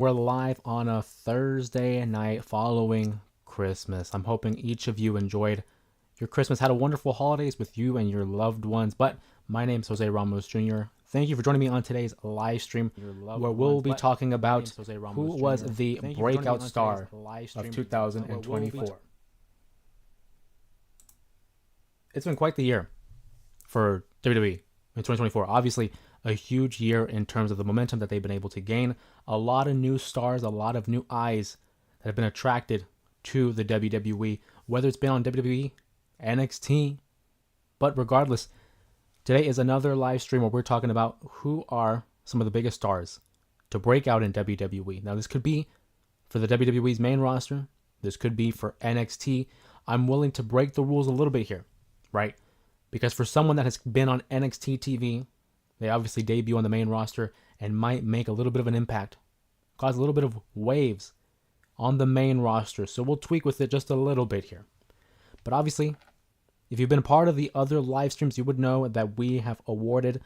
We're live on a Thursday night following Christmas. I'm hoping each of you enjoyed your Christmas, had a wonderful holidays with you and your loved ones. But my name is Jose Ramos Jr. Thank you for joining me on today's live stream, where we'll be talking about who was the breakout star of 2024. It's been quite the year for WWE in 2024. Obviously, a huge year in terms of the momentum that they've been able to gain. A lot of new stars, a lot of new eyes that have been attracted to the WWE, whether it's been on WWE, NXT. But regardless, today is another live stream where we're talking about who are some of the biggest stars to break out in WWE. Now, this could be for the WWE's main roster. This could be for NXT. I'm willing to break the rules a little bit here, right? Because for someone that has been on NXT TV, they obviously debut on the main roster and might make a little bit of an impact, cause a little bit of waves on the main roster. So we'll tweak with it just a little bit here. But obviously, if you've been a part of the other live streams, you would know that we have awarded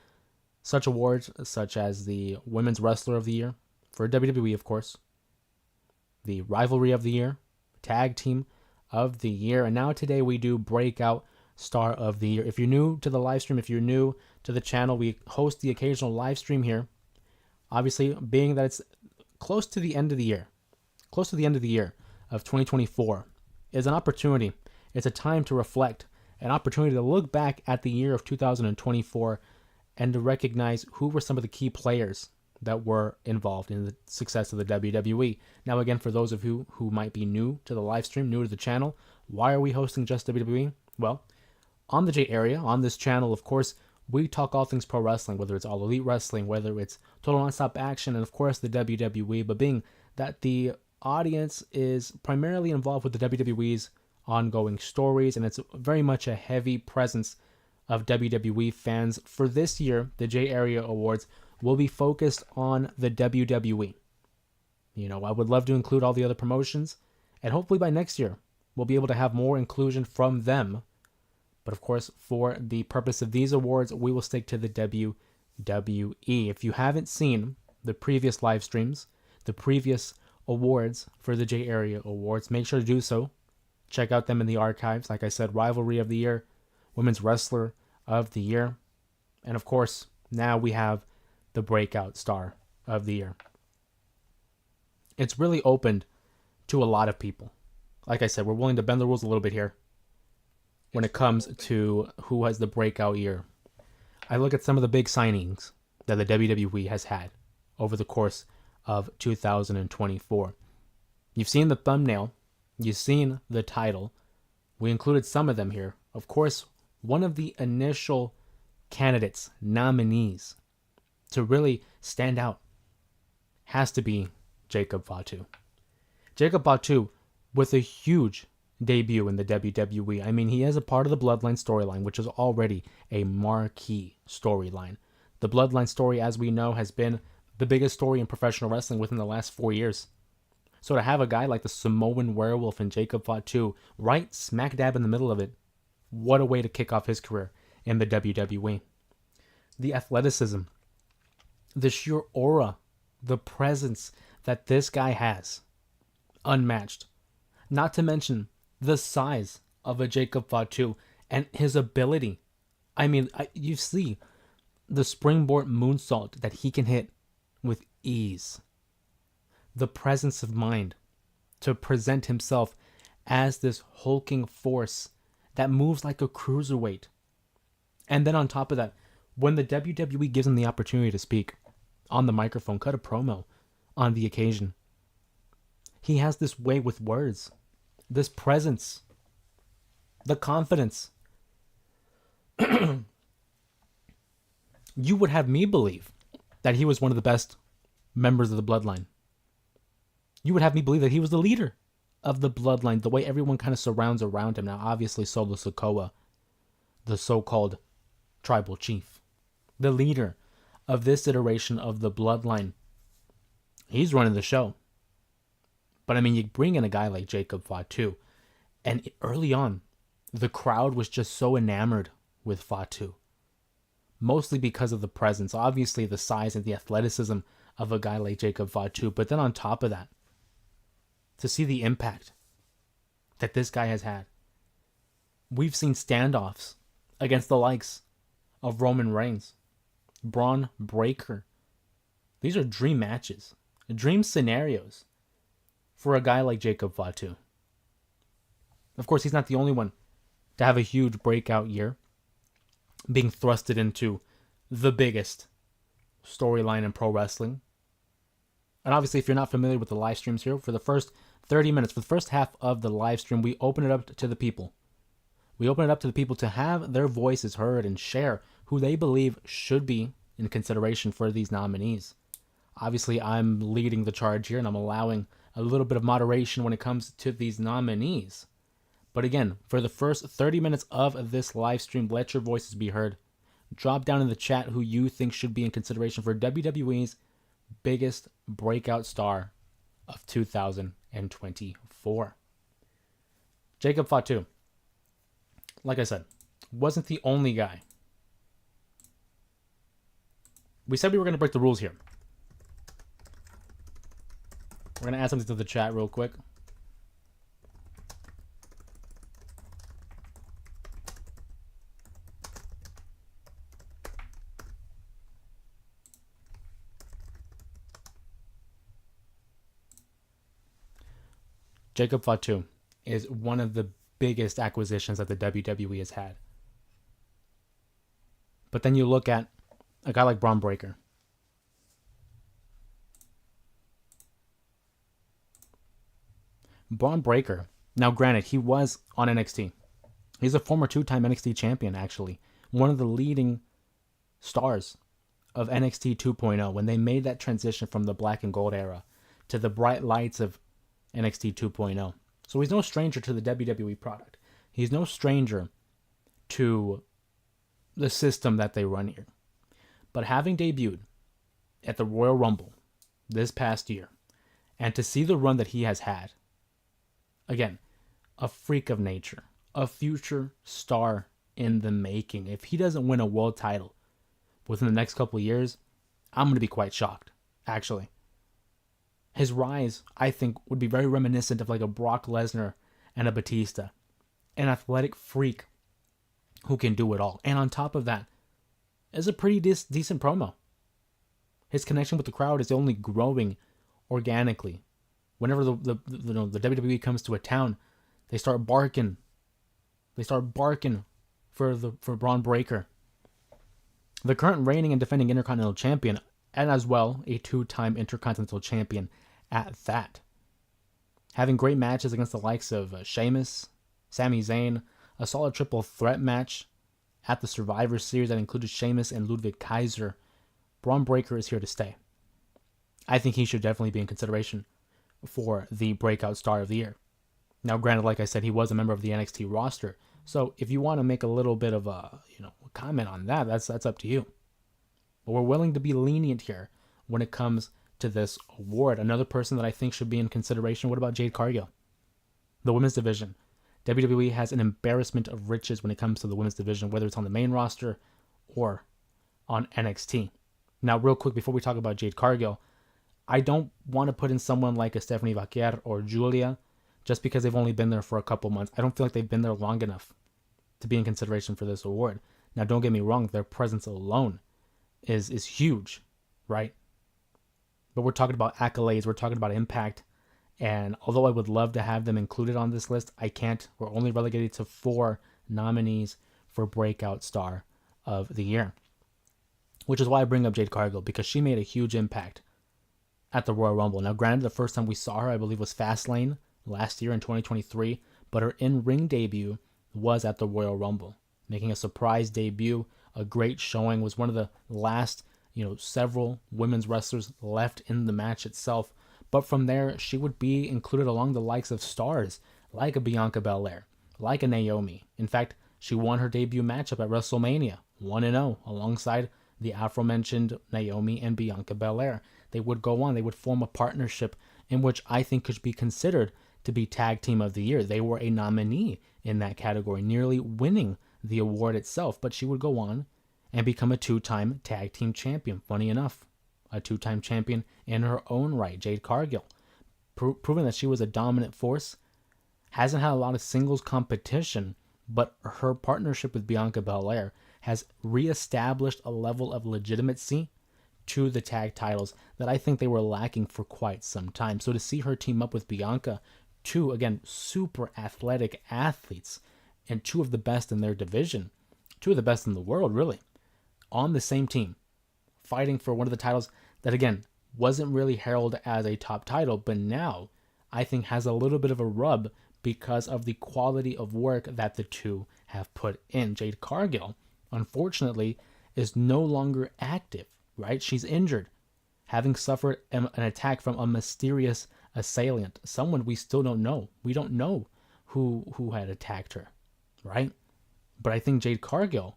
such awards such as the Women's Wrestler of the Year for WWE, of course, the Rivalry of the Year, Tag Team of the Year, and now today we do Breakout Star of the Year. If you're new to the live stream, if you're new to the channel, we host the occasional live stream here. Obviously, being that it's close to the end of the year of 2024 is an opportunity. It's a time to reflect, an opportunity to look back at the year of 2024 and to recognize who were some of the key players that were involved in the success of the WWE. Now, again, for those of you who might be new to the live stream, new to the channel, why are we hosting just WWE? Well, on the J area, on this channel, of course, we talk all things pro wrestling, whether it's All Elite Wrestling, whether it's Total Nonstop Action, and of course the WWE. But being that the audience is primarily involved with the WWE's ongoing stories, and it's very much a heavy presence of WWE fans, for this year, the J Area Awards will be focused on the WWE. You know, I would love to include all the other promotions, and hopefully by next year, we'll be able to have more inclusion from them. But of course, for the purpose of these awards, we will stick to the WWE. If you haven't seen the previous live streams, the previous awards for the J Area Awards, make sure to do so. Check out them in the archives. Like I said, Rivalry of the Year, Women's Wrestler of the Year, and of course, now we have the Breakout Star of the Year. It's really opened to a lot of people. Like I said, we're willing to bend the rules a little bit here when it comes to who has the breakout year. I look at some of the big signings that the WWE has had over the course of 2024. You've seen the thumbnail. You've seen the title. We included some of them here. Of course, one of the initial candidates, nominees, to really stand out has to be Jacob Fatu. Jacob Fatu with a huge debut in the WWE. I mean, he is a part of the Bloodline storyline, which is already a marquee storyline. The Bloodline story, as we know, has been the biggest story in professional wrestling within the last 4 years. So to have a guy like the Samoan Werewolf and Jacob Fatu right smack dab in the middle of it, what a way to kick off his career in the WWE. The athleticism, the sheer aura, the presence that this guy has, unmatched. Not to mention the size of a Jacob Fatu and his ability. I mean, you see the springboard moonsault that he can hit with ease. The presence of mind to present himself as this hulking force that moves like a cruiserweight. And then on top of that, when the WWE gives him the opportunity to speak on the microphone, cut a promo on the occasion, he has this way with words, this presence, the confidence. You would have me believe that he was one of the best members of the Bloodline. You would have me believe that he was the leader of the Bloodline, the way everyone kind of surrounds around him. Now, obviously, Solo Sikoa, the so-called tribal chief, the leader of this iteration of the Bloodline, he's running the show. But I mean, you bring in a guy like Jacob Fatu, and early on, the crowd was just so enamored with Fatu. Mostly because of the presence. Obviously, the size and the athleticism of a guy like Jacob Fatu. But then on top of that, to see the impact that this guy has had. We've seen standoffs against the likes of Roman Reigns, Braun Breaker. These are dream matches, dream scenarios for a guy like Jacob Fatu. Of course, he's not the only one to have a huge breakout year, being thrusted into the biggest storyline in pro wrestling. And obviously, if you're not familiar with the live streams here, for the first 30 minutes, for the first half of the live stream, we open it up to the people. We open it up to the people to have their voices heard and share who they believe should be in consideration for these nominees. Obviously, I'm leading the charge here, and I'm allowing a little bit of moderation when it comes to these nominees. But again, for the first 30 minutes of this live stream, let your voices be heard. Drop down in the chat who you think should be in consideration for WWE's biggest breakout star of 2024. Jacob Fatu, like I said, wasn't the only guy. We said we were going to break the rules here. We're going to add something to the chat real quick. Jacob Fatu is one of the biggest acquisitions that the WWE has had. But then you look at a guy like Braun Breaker. Braun Breaker, now granted, he was on NXT. He's a former 2-time NXT champion, actually. One of the leading stars of NXT 2.0 when they made that transition from the black and gold era to the bright lights of NXT 2.0. So he's no stranger to the WWE product. He's no stranger to the system that they run here. But having debuted at the Royal Rumble this past year, and to see the run that he has had, again, a freak of nature, a future star in the making. If he doesn't win a world title within the next couple of years, I'm going to be quite shocked, actually. His rise, I think, would be very reminiscent of like a Brock Lesnar and a Batista. An athletic freak who can do it all. And on top of that, is a pretty decent promo. His connection with the crowd is only growing organically. Whenever the WWE comes to a town, they start barking. They start barking for Braun Breaker. The current reigning and defending Intercontinental Champion, and as well a 2-time Intercontinental Champion at that. Having great matches against the likes of Sheamus, Sami Zayn, a solid triple threat match at the Survivor Series that included Sheamus and Ludwig Kaiser. Braun Breaker is here to stay. I think he should definitely be in consideration for the breakout star of the year. Now, granted, like I said, he was a member of the NXT roster, so if you want to make a little bit of a comment on that, that's up to you. But we're willing to be lenient here when it comes to this award. Another person that I think should be in consideration, what about Jade Cargill? The women's division. WWE has an embarrassment of riches when it comes to the women's division, whether it's on the main roster or on NXT. Now, real quick, before we talk about Jade Cargill, I don't want to put in someone like a Stephanie Vaquer or Julia just because they've only been there for a couple months. I don't feel like they've been there long enough to be in consideration for this award. Now, don't get me wrong, their presence alone is huge, right? But we're talking about accolades, we're talking about impact, and although I would love to have them included on this list, I can't. We're only relegated to 4 nominees for Breakout Star of the Year. Which is why I bring up Jade Cargill, because she made a huge impact at the Royal Rumble. Now, granted, the first time we saw her, I believe, was Fastlane last year in 2023, but her in-ring debut was at the Royal Rumble, making a surprise debut, a great showing, was one of the last, several women's wrestlers left in the match itself. But from there, she would be included along the likes of stars like a Bianca Belair, like a Naomi. In fact, she won her debut matchup at WrestleMania, 1-0, alongside the aforementioned Naomi and Bianca Belair. They would go on, they would form a partnership in which I think could be considered to be Tag Team of the Year. They were a nominee in that category, nearly winning the award itself, but she would go on and become a 2-time Tag Team Champion. Funny enough, a two-time champion in her own right, Jade Cargill, proving that she was a dominant force. Hasn't had a lot of singles competition, but her partnership with Bianca Belair has reestablished a level of legitimacy to the tag titles that I think they were lacking for quite some time. So to see her team up with Bianca, two, again, super athletic athletes, and two of the best in their division, two of the best in the world, really, on the same team, fighting for one of the titles that, again, wasn't really heralded as a top title, but now I think has a little bit of a rub because of the quality of work that the two have put in. Jade Cargill, unfortunately, is no longer active, right? She's injured, having suffered an attack from a mysterious assailant, someone we still don't know. We don't know who had attacked her, right? But I think Jade Cargill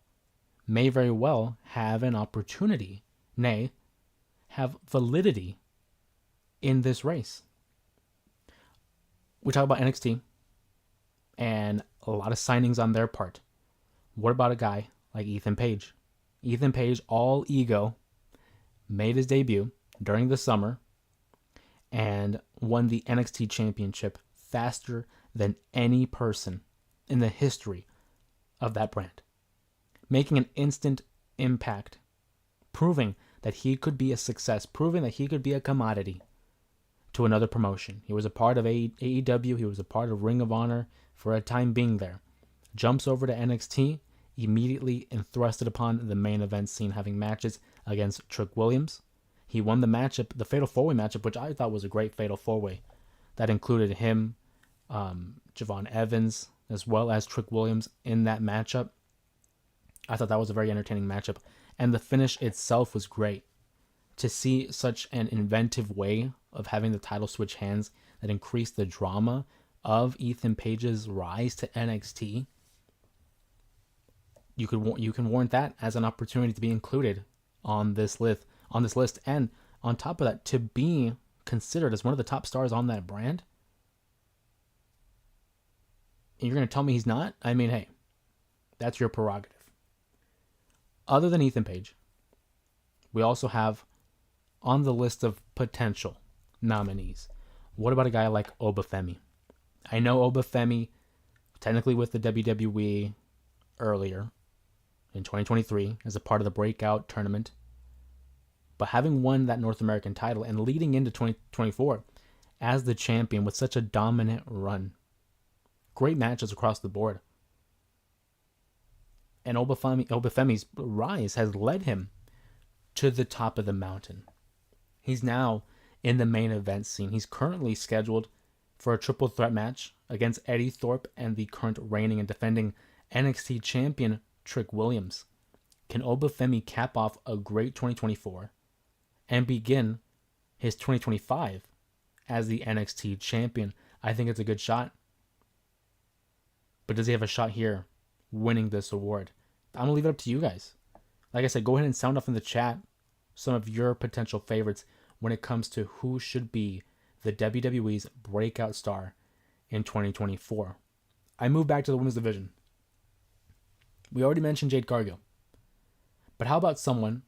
may very well have an opportunity, nay, have validity in this race. We talk about NXT and a lot of signings on their part. What about a guy like Ethan Page? Ethan Page, all ego, made his debut during the summer and won the NXT Championship faster than any person in the history of that brand, making an instant impact, proving that he could be a success, proving that he could be a commodity to another promotion. He was a part of AEW, he was a part of Ring of Honor for a time being there. Jumps over to NXT, immediately and thrusted upon the main event scene, having matches against Trick Williams. He won the matchup, the Fatal 4-Way matchup, which I thought was a great Fatal 4-Way. That included him, Javon Evans, as well as Trick Williams in that matchup. I thought that was a very entertaining matchup. And the finish itself was great. To see such an inventive way of having the title switch hands that increased the drama of Ethan Page's rise to NXT, you can warrant that as an opportunity to be included on this list. And on top of that, to be considered as one of the top stars on that brand. And you're going to tell me he's not? I mean, hey, that's your prerogative. Other than Ethan Page, we also have on the list of potential nominees, what about a guy like Obafemi? I know Obafemi, technically with the WWE earlier in 2023 as a part of the Breakout tournament, but having won that North American title and leading into 2024 as the champion with such a dominant run, great matches across the board. And Obafemi's rise has led him to the top of the mountain. He's now in the main event scene. He's currently scheduled for a triple threat match against Eddie Thorpe and the current reigning and defending NXT champion Trick Williams. Can Obafemi cap off a great 2024 and begin his 2025 as the NXT champion? I think it's a good shot. But does he have a shot here winning this award? I'm going to leave it up to you guys. Like I said, go ahead and sound off in the chat some of your potential favorites when it comes to who should be the WWE's breakout star in 2024. I move back to the women's division. We already mentioned Jade Cargill. But how about someone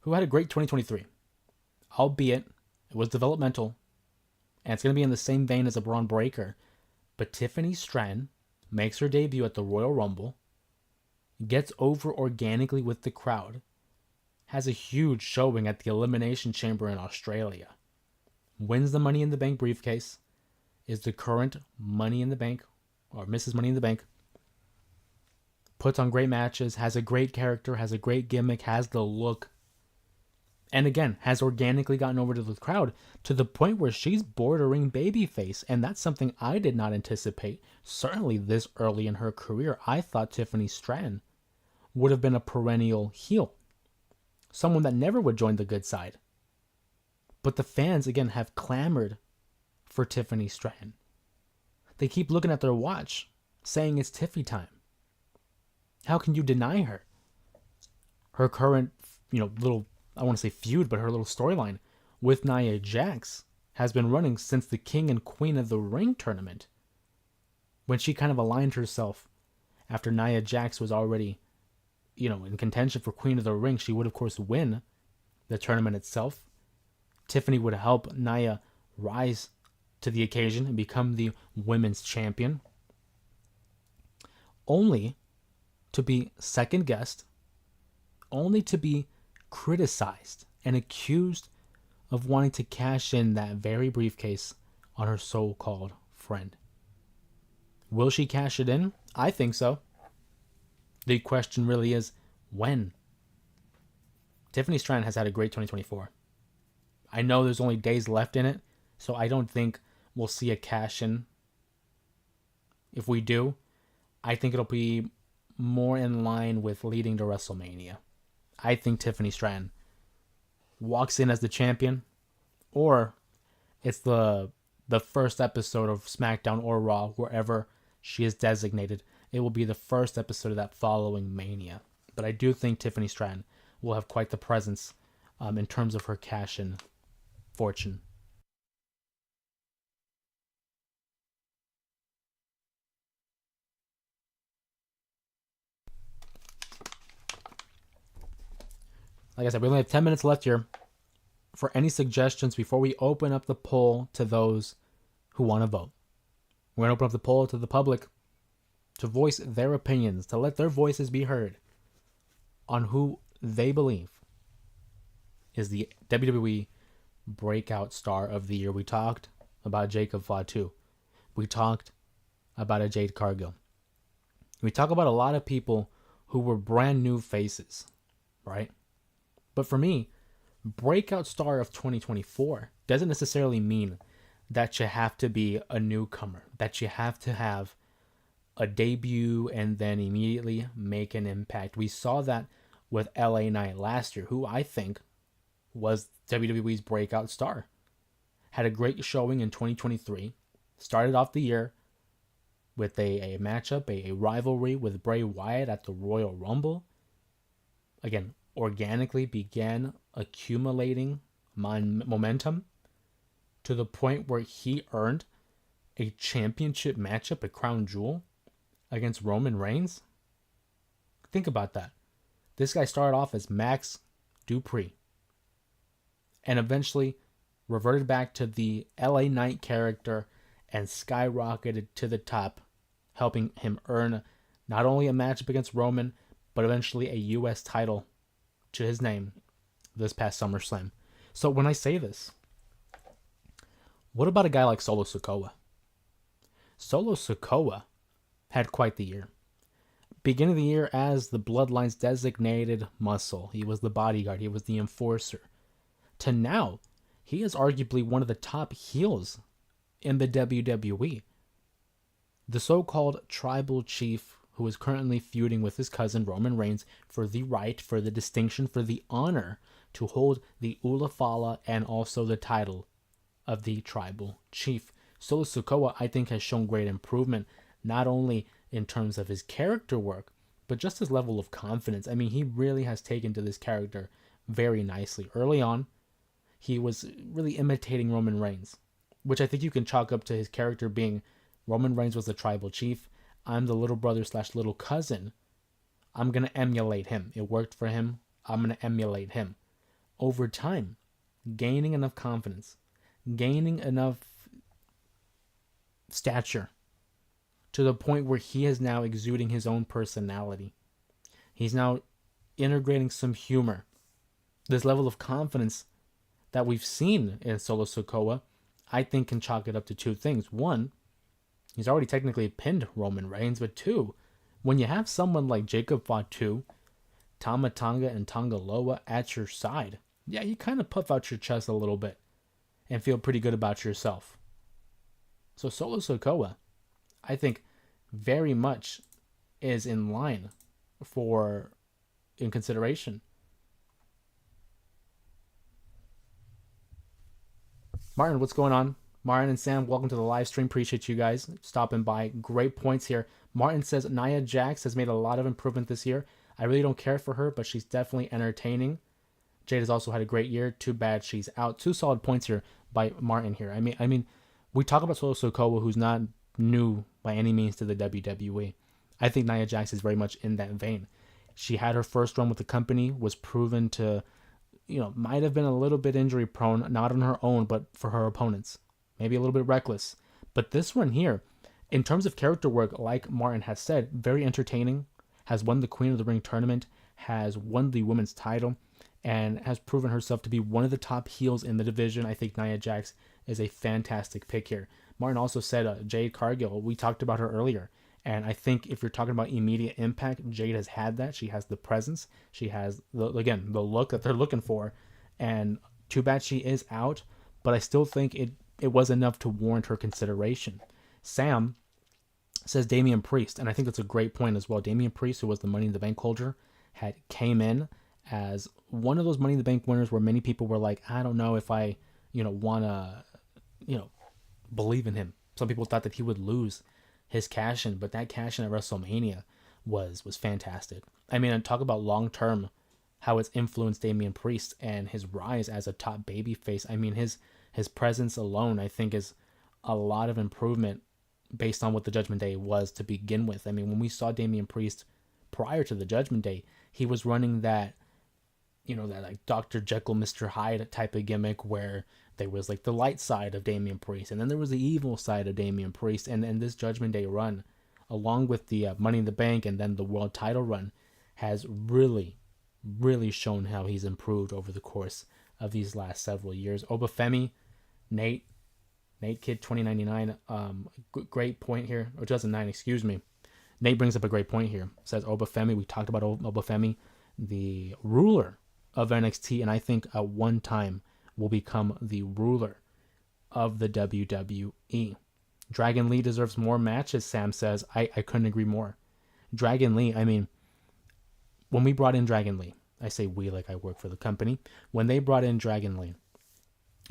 who had a great 2023? Albeit, it was developmental, and it's going to be in the same vein as a Braun Breaker. But Tiffany Stratton makes her debut at the Royal Rumble, gets over organically with the crowd, has a huge showing at the Elimination Chamber in Australia, wins the Money in the Bank briefcase, is the current Money in the Bank, or Mrs. Money in the Bank, puts on great matches, has a great character, has a great gimmick, has the look, and again, has organically gotten over to the crowd to the point where she's bordering babyface, and that's something I did not anticipate, certainly this early in her career. I thought Tiffany Stratton would have been a perennial heel, someone that never would join the good side. But the fans, again, have clamored for Tiffany Stratton. They keep looking at their watch, saying it's Tiffy time. How can you deny her? Her current, little, I want to say feud, but her little storyline with Nia Jax has been running since the King and Queen of the Ring tournament, when she kind of aligned herself after Nia Jax was already, in contention for Queen of the Ring. She would, of course, win the tournament itself. Tiffany would help Nia rise to the occasion and become the women's champion, only to be second guessed, only to be criticized and accused of wanting to cash in that very briefcase on her so-called friend. Will she cash it in? I think so. The question really is, when? Tiffany Stratton has had a great 2024. I know there's only days left in it, so I don't think we'll see a cash in. If we do, I think it'll be more in line with leading to WrestleMania. I think Tiffany Stratton walks in as the champion, or it's the first episode of SmackDown or Raw, wherever she is designated. It will be the first episode of that following Mania. But I do think Tiffany Stratton will have quite the presence in terms of her cash-in fortune. Like I said, we only have 10 minutes left here for any suggestions before we open up the poll to those who want to vote. We're going to open up the poll to the public to voice their opinions, to let their voices be heard on who they believe is the WWE Breakout Star of the Year. We talked about Jacob Fatu. We talked about a Jade Cargill. We talk about a lot of people who were brand new faces, right? But for me, Breakout Star of 2024 doesn't necessarily mean that you have to be a newcomer, that you have to have a debut and then immediately make an impact. We saw that with LA Knight last year, who I think was WWE's breakout star. Had a great showing in 2023. Started off the year with a matchup, a rivalry with Bray Wyatt at the Royal Rumble. Again, organically began accumulating momentum to the point where he earned a championship matchup, a crown jewel, against Roman Reigns. Think about that. This guy started off as Max Dupree and eventually reverted back to the LA Knight character and skyrocketed to the top, helping him earn not only a matchup against Roman, but eventually a US title to his name this past SummerSlam. So when I say this, what about a guy like Solo Sikoa? Solo Sikoa had quite the year. Beginning of the year as the Bloodline's designated muscle. He was the bodyguard. He was the enforcer. To now, he is arguably one of the top heels in the WWE. The so-called tribal chief who is currently feuding with his cousin Roman Reigns for the right, for the distinction, for the honor to hold the Ulafala and also the title of the tribal chief. Solo Sikoa, I think, has shown great improvement, not only in terms of his character work, but just his level of confidence. I mean, he really has taken to this character very nicely. Early on, he was really imitating Roman Reigns, which I think you can chalk up to his character being Roman Reigns was the tribal chief. I'm the little brother / little cousin. I'm going to emulate him. It worked for him. I'm going to emulate him. Over time, gaining enough confidence, gaining enough stature to the point where he is now exuding his own personality. He's now integrating some humor. This level of confidence that we've seen in Solo Sikoa, I think can chalk it up to two things. One, he's already technically pinned Roman Reigns, but two, when you have someone like Jacob Fatu, Tama Tonga, and Tonga Loa at your side, yeah, you kind of puff out your chest a little bit and feel pretty good about yourself. So Solo Sikoa, I think, very much is in line in consideration. Martin, what's going on? Martin and Sam, welcome to the live stream. Appreciate you guys stopping by. Great points here. Martin says Nia Jax has made a lot of improvement this year. I really don't care for her, but she's definitely entertaining. Jade has also had a great year. Too bad she's out. Two solid points here by Martin here. I mean, we talk about Solo Sikoa, who's not new by any means to the WWE. I think Nia Jax is very much in that vein. She had her first run with the company, was proven to, might have been a little bit injury prone, not on her own, but for her opponents. Maybe a little bit reckless. But this one here, in terms of character work, like Martin has said, very entertaining, has won the Queen of the Ring tournament, has won the women's title, and has proven herself to be one of the top heels in the division. I think Nia Jax is a fantastic pick here. Martin also said Jade Cargill, we talked about her earlier. And I think if you're talking about immediate impact, Jade has had that. She has the presence. She has, the look that they're looking for. And too bad she is out, but I still think it was enough to warrant her consideration. Sam says Damian Priest, and I think that's a great point as well. Damian Priest, who was the Money in the Bank holder, came in as one of those Money in the Bank winners where many people were like, I don't know if I, want to, believe in him. Some people thought that he would lose his cash in, but that cash in at WrestleMania was fantastic. I mean, talk about long term, how it's influenced Damian Priest and his rise as a top babyface. I mean, his presence alone, I think, is a lot of improvement based on what the Judgment Day was to begin with. I mean, when we saw Damian Priest prior to the Judgment Day, he was running that, that like Dr. Jekyll, Mr. Hyde type of gimmick where there was like the light side of Damian Priest, and then there was the evil side of Damian Priest, and this Judgment Day run, along with the Money in the Bank and then the world title run, has really, really shown how he's improved over the course of these last several years. Obafemi, Nate Kid 2099, great point here, or 2009, excuse me. Nate brings up a great point here. Says Obafemi, we talked about Obafemi, the ruler of NXT, and I think at one time will become the ruler of the WWE. Dragon Lee deserves more matches, Sam says. I couldn't agree more. Dragon Lee, I mean, when we brought in Dragon Lee, I say we like I work for the company. When they brought in Dragon Lee,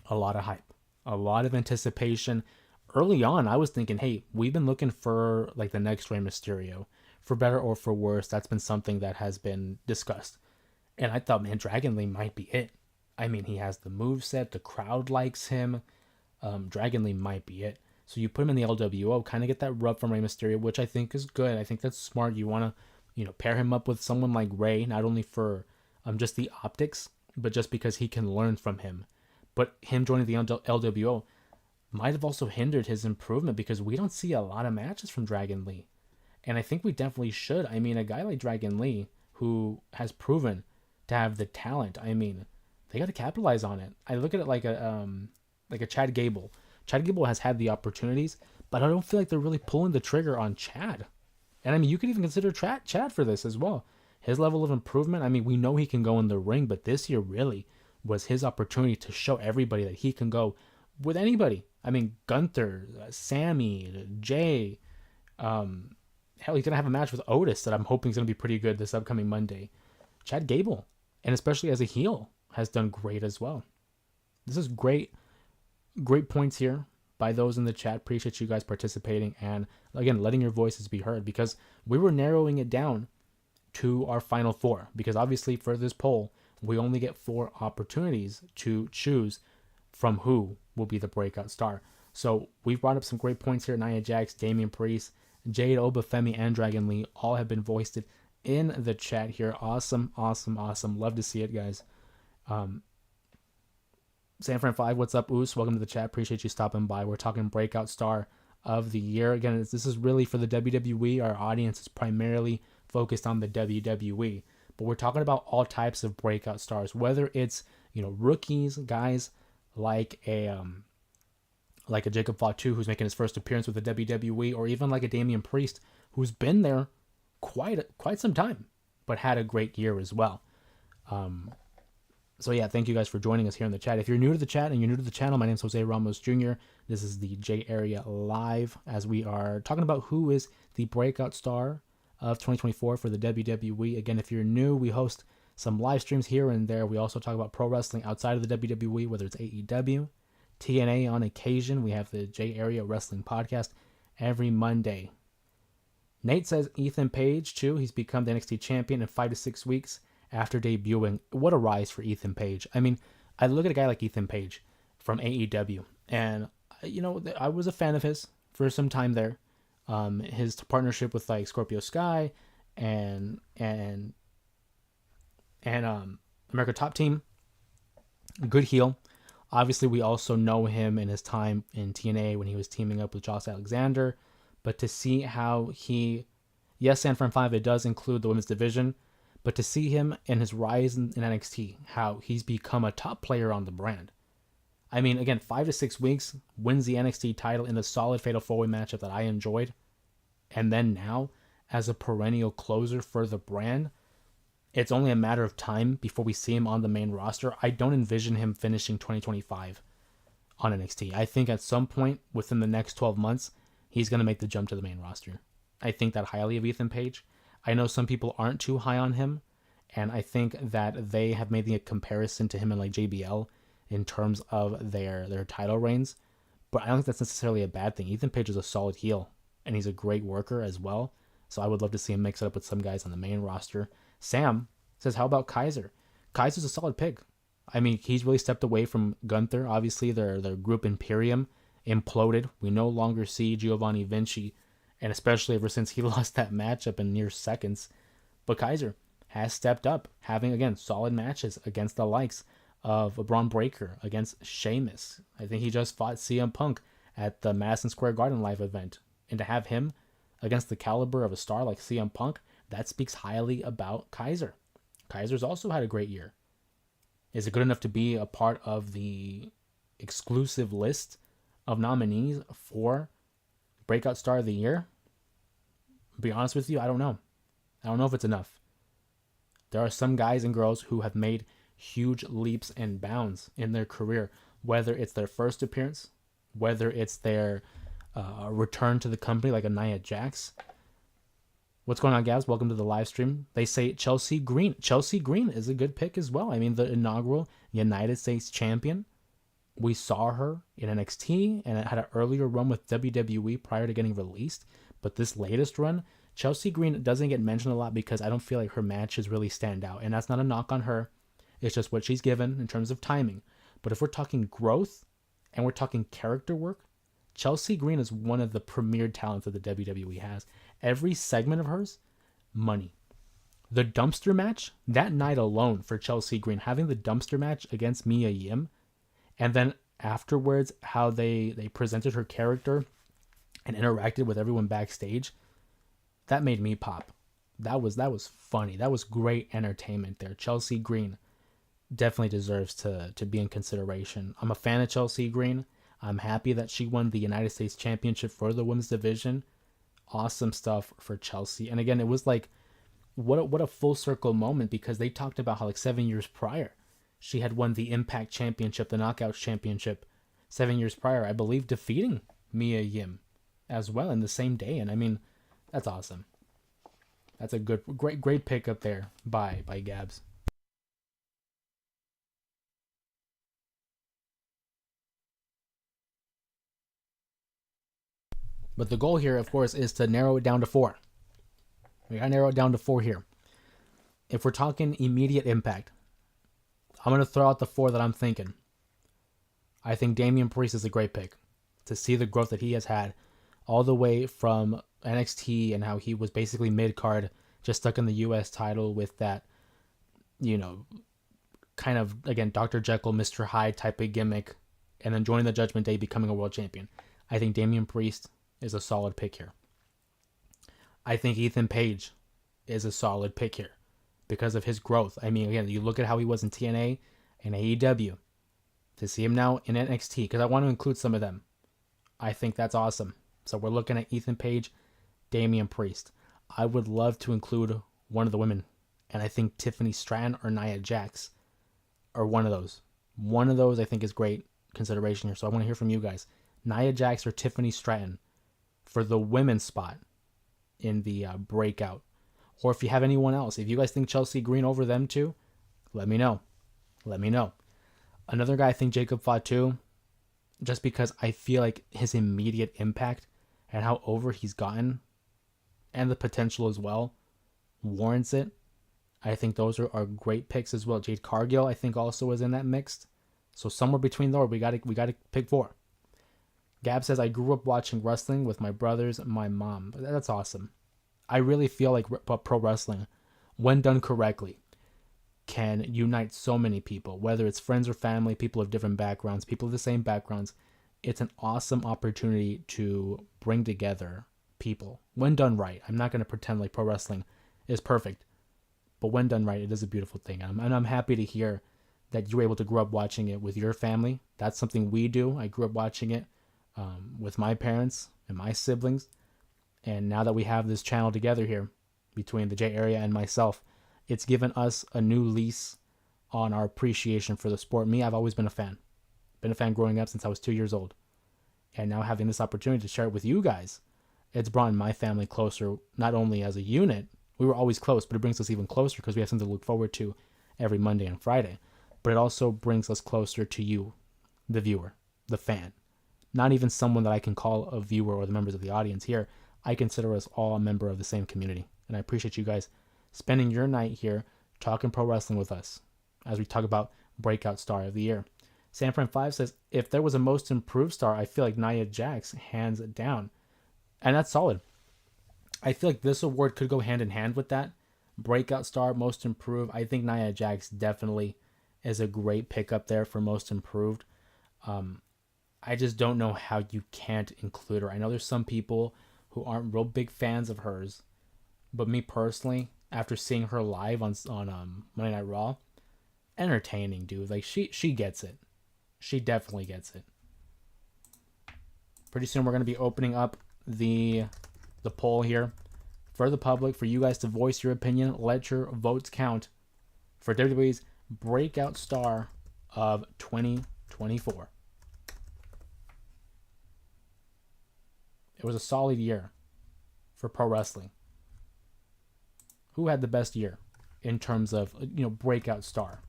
a lot of hype, a lot of anticipation. Early on, I was thinking, hey, we've been looking for like the next Rey Mysterio. For better or for worse, that's been something that has been discussed. And I thought, man, Dragon Lee might be it. I mean, he has the moveset, the crowd likes him. Dragon Lee might be it. So you put him in the LWO, kind of get that rub from Rey Mysterio, which I think is good. I think that's smart. You want to, pair him up with someone like Rey, not only for just the optics, but just because he can learn from him. But him joining the LWO might have also hindered his improvement because we don't see a lot of matches from Dragon Lee. And I think we definitely should. I mean, a guy like Dragon Lee, who has proven to have the talent, I mean, they got to capitalize on it. I look at it like a Chad Gable. Chad Gable has had the opportunities, but I don't feel like they're really pulling the trigger on Chad. And I mean, you could even consider Chad for this as well. His level of improvement, I mean, we know he can go in the ring, but this year really was his opportunity to show everybody that he can go with anybody. I mean, Gunther, Sammy, Jay. Hell, he's going to have a match with Otis that I'm hoping is going to be pretty good this upcoming Monday. Chad Gable, and especially as a heel, has done great as well. This is great points here by those in the chat. Appreciate you guys participating and, again, letting your voices be heard, because we were narrowing it down to our final four, because obviously for this poll, we only get 4 opportunities to choose from who will be the breakout star. So we've brought up some great points here. Nia Jax, Damian Priest, Jade, Obafemi, and Dragon Lee all have been voiced in the chat here. Awesome. Love to see it, guys. Sanfran 5, what's up, Oos? Welcome to the chat. Appreciate you stopping by. We're talking breakout star of the year. Again, this is really for the WWE. Our audience is primarily focused on the WWE, but we're talking about all types of breakout stars, whether it's, rookies, guys like a Jacob Fatu, who's making his first appearance with the WWE, or even like a Damian Priest, who's been there quite some time, but had a great year as well. So yeah, thank you guys for joining us here in the chat. If you're new to the chat and you're new to the channel, my name is Jose Ramos Jr. This is the J Area Live, as we are talking about who is the breakout star of 2024 for the WWE. Again, if you're new, we host some live streams here and there. We also talk about pro wrestling outside of the WWE, whether it's AEW, TNA on occasion. We have the J Area Wrestling Podcast every Monday. Nate says Ethan Page, too. He's become the NXT champion in 5 to 6 weeks after debuting. What a rise for Ethan Page. I mean, I look at a guy like Ethan Page from AEW, and, I was a fan of his for some time there. His partnership with, like, Scorpio Sky and America Top Team Good heel. Obviously, we also know him in his time in TNA when he was teaming up with Josh Alexander. But to see how he, yes, Sanford 5, it does include the women's division, but to see him in his rise in NXT, how he's become a top player on the brand. I mean, again, 5 to 6 weeks, wins the NXT title in a solid Fatal 4-Way matchup that I enjoyed. And then now, as a perennial closer for the brand, it's only a matter of time before we see him on the main roster. I don't envision him finishing 2025 on NXT. I think at some point within the next 12 months, he's going to make the jump to the main roster. I think that highly of Ethan Page. I know some people aren't too high on him, and I think that they have made the comparison to him and like JBL in terms of their title reigns, but I don't think that's necessarily a bad thing. Ethan Page is a solid heel, and he's a great worker as well, so I would love to see him mix it up with some guys on the main roster. Sam says, how about Kaiser? Kaiser's a solid pick. I mean, he's really stepped away from Gunther. Obviously, their group Imperium imploded. We no longer see Giovanni Vinci, and especially ever since he lost that matchup in near seconds. But Kaiser has stepped up, having, again, solid matches against the likes of Braun Breaker, against Sheamus. I think he just fought CM Punk at the Madison Square Garden live event. And to have him against the caliber of a star like CM Punk, that speaks highly about Kaiser. Kaiser's also had a great year. Is it good enough to be a part of the exclusive list of nominees for Breakout Star of the Year? To be honest with you, I don't know. I don't know if it's enough. There are some guys and girls who have made huge leaps and bounds in their career, whether it's their first appearance, whether it's their return to the company like a Nia Jax. What's going on, Gabs? Welcome to the live stream. They say Chelsea Green. Chelsea Green is a good pick as well. I mean, the inaugural United States champion. We saw her in NXT and it had an earlier run with WWE prior to getting released. But this latest run, Chelsea Green doesn't get mentioned a lot because I don't feel like her matches really stand out. And that's not a knock on her. It's just what she's given in terms of timing. But if we're talking growth and we're talking character work, Chelsea Green is one of the premier talents that the WWE has. Every segment of hers, money. The dumpster match, that night alone for Chelsea Green, having the dumpster match against Mia Yim, and then afterwards how they presented her character and interacted with everyone backstage, that made me pop. That was funny. That was great entertainment there. Chelsea Green definitely deserves to be in consideration. I'm a fan of Chelsea Green. I'm happy that she won the United States Championship for the women's division. Awesome stuff for Chelsea. And again, it was like, what a full circle moment, because they talked about how like 7 years prior, she had won the Impact Championship, the Knockouts Championship, 7 years prior, I believe, defeating Mia Yim as well in the same day. And I mean, that's awesome. That's a great pick up there by Gabs. But the goal here, of course, is to narrow it down to 4. We gotta narrow it down to 4 here. If we're talking immediate impact, I'm gonna throw out the 4 that I'm thinking. I think Damian Priest is a great pick. To see the growth that he has had all the way from NXT and how he was basically mid-card, just stuck in the US title with that, kind of, again, Dr. Jekyll, Mr. Hyde type of gimmick, and then joining the Judgment Day, becoming a world champion. I think Damian Priest is a solid pick here. I think Ethan Page is a solid pick here because of his growth. I mean, again, you look at how he was in TNA and AEW. To see him now in NXT, because I want to include some of them, I think that's awesome. So we're looking at Ethan Page, Damian Priest. I would love to include one of the women, and I think Tiffany Stratton or Nia Jax are one of those. One of those I think is great consideration here. So I want to hear from you guys. Nia Jax or Tiffany Stratton for the women's spot in the breakout. Or if you have anyone else, if you guys think Chelsea Green over them too, let me know. Another guy, I think Jacob Fatu, just because I feel like his immediate impact and how over he's gotten and the potential as well warrants it. I think those are great picks as well. Jade Cargill, I think, also is in that mix. So somewhere between there, we got to pick 4. Gab says, I grew up watching wrestling with my brothers and my mom. That's awesome. I really feel like pro wrestling, when done correctly, can unite so many people, whether it's friends or family, people of different backgrounds, people of the same backgrounds. It's an awesome opportunity to bring together people when done right. I'm not going to pretend like pro wrestling is perfect, but when done right, it is a beautiful thing. And I'm happy to hear that you were able to grow up watching it with your family. That's something we do. I grew up watching it with my parents and my siblings. And now that we have this channel together here between the J area and myself, it's given us a new lease on our appreciation for the sport. Me, I've always been a fan. Been a fan growing up since I was 2 years old. And now having this opportunity to share it with you guys, it's brought my family closer, not only as a unit. We were always close, but it brings us even closer because we have something to look forward to every Monday and Friday. But it also brings us closer to you, the viewer, the fan. Not even someone that I can call a viewer or the members of the audience here. I consider us all a member of the same community. And I appreciate you guys spending your night here talking pro wrestling with us as we talk about Breakout Star of the Year. Sanfran5 says, if there was a most improved star, I feel like Nia Jax, hands down. And that's solid. I feel like this award could go hand in hand with that. Breakout Star, most improved. I think Nia Jax definitely is a great pickup there for most improved. I just don't know how you can't include her. I know there's some people who aren't real big fans of hers, but me personally, after seeing her live on Monday Night Raw, entertaining, dude. Like she gets it. She definitely gets it. Pretty soon we're gonna be opening up the poll here for the public, for you guys to voice your opinion. Let your votes count for WWE's Breakout Star of 2024. It was a solid year for pro wrestling. Who had the best year in terms of, breakout star?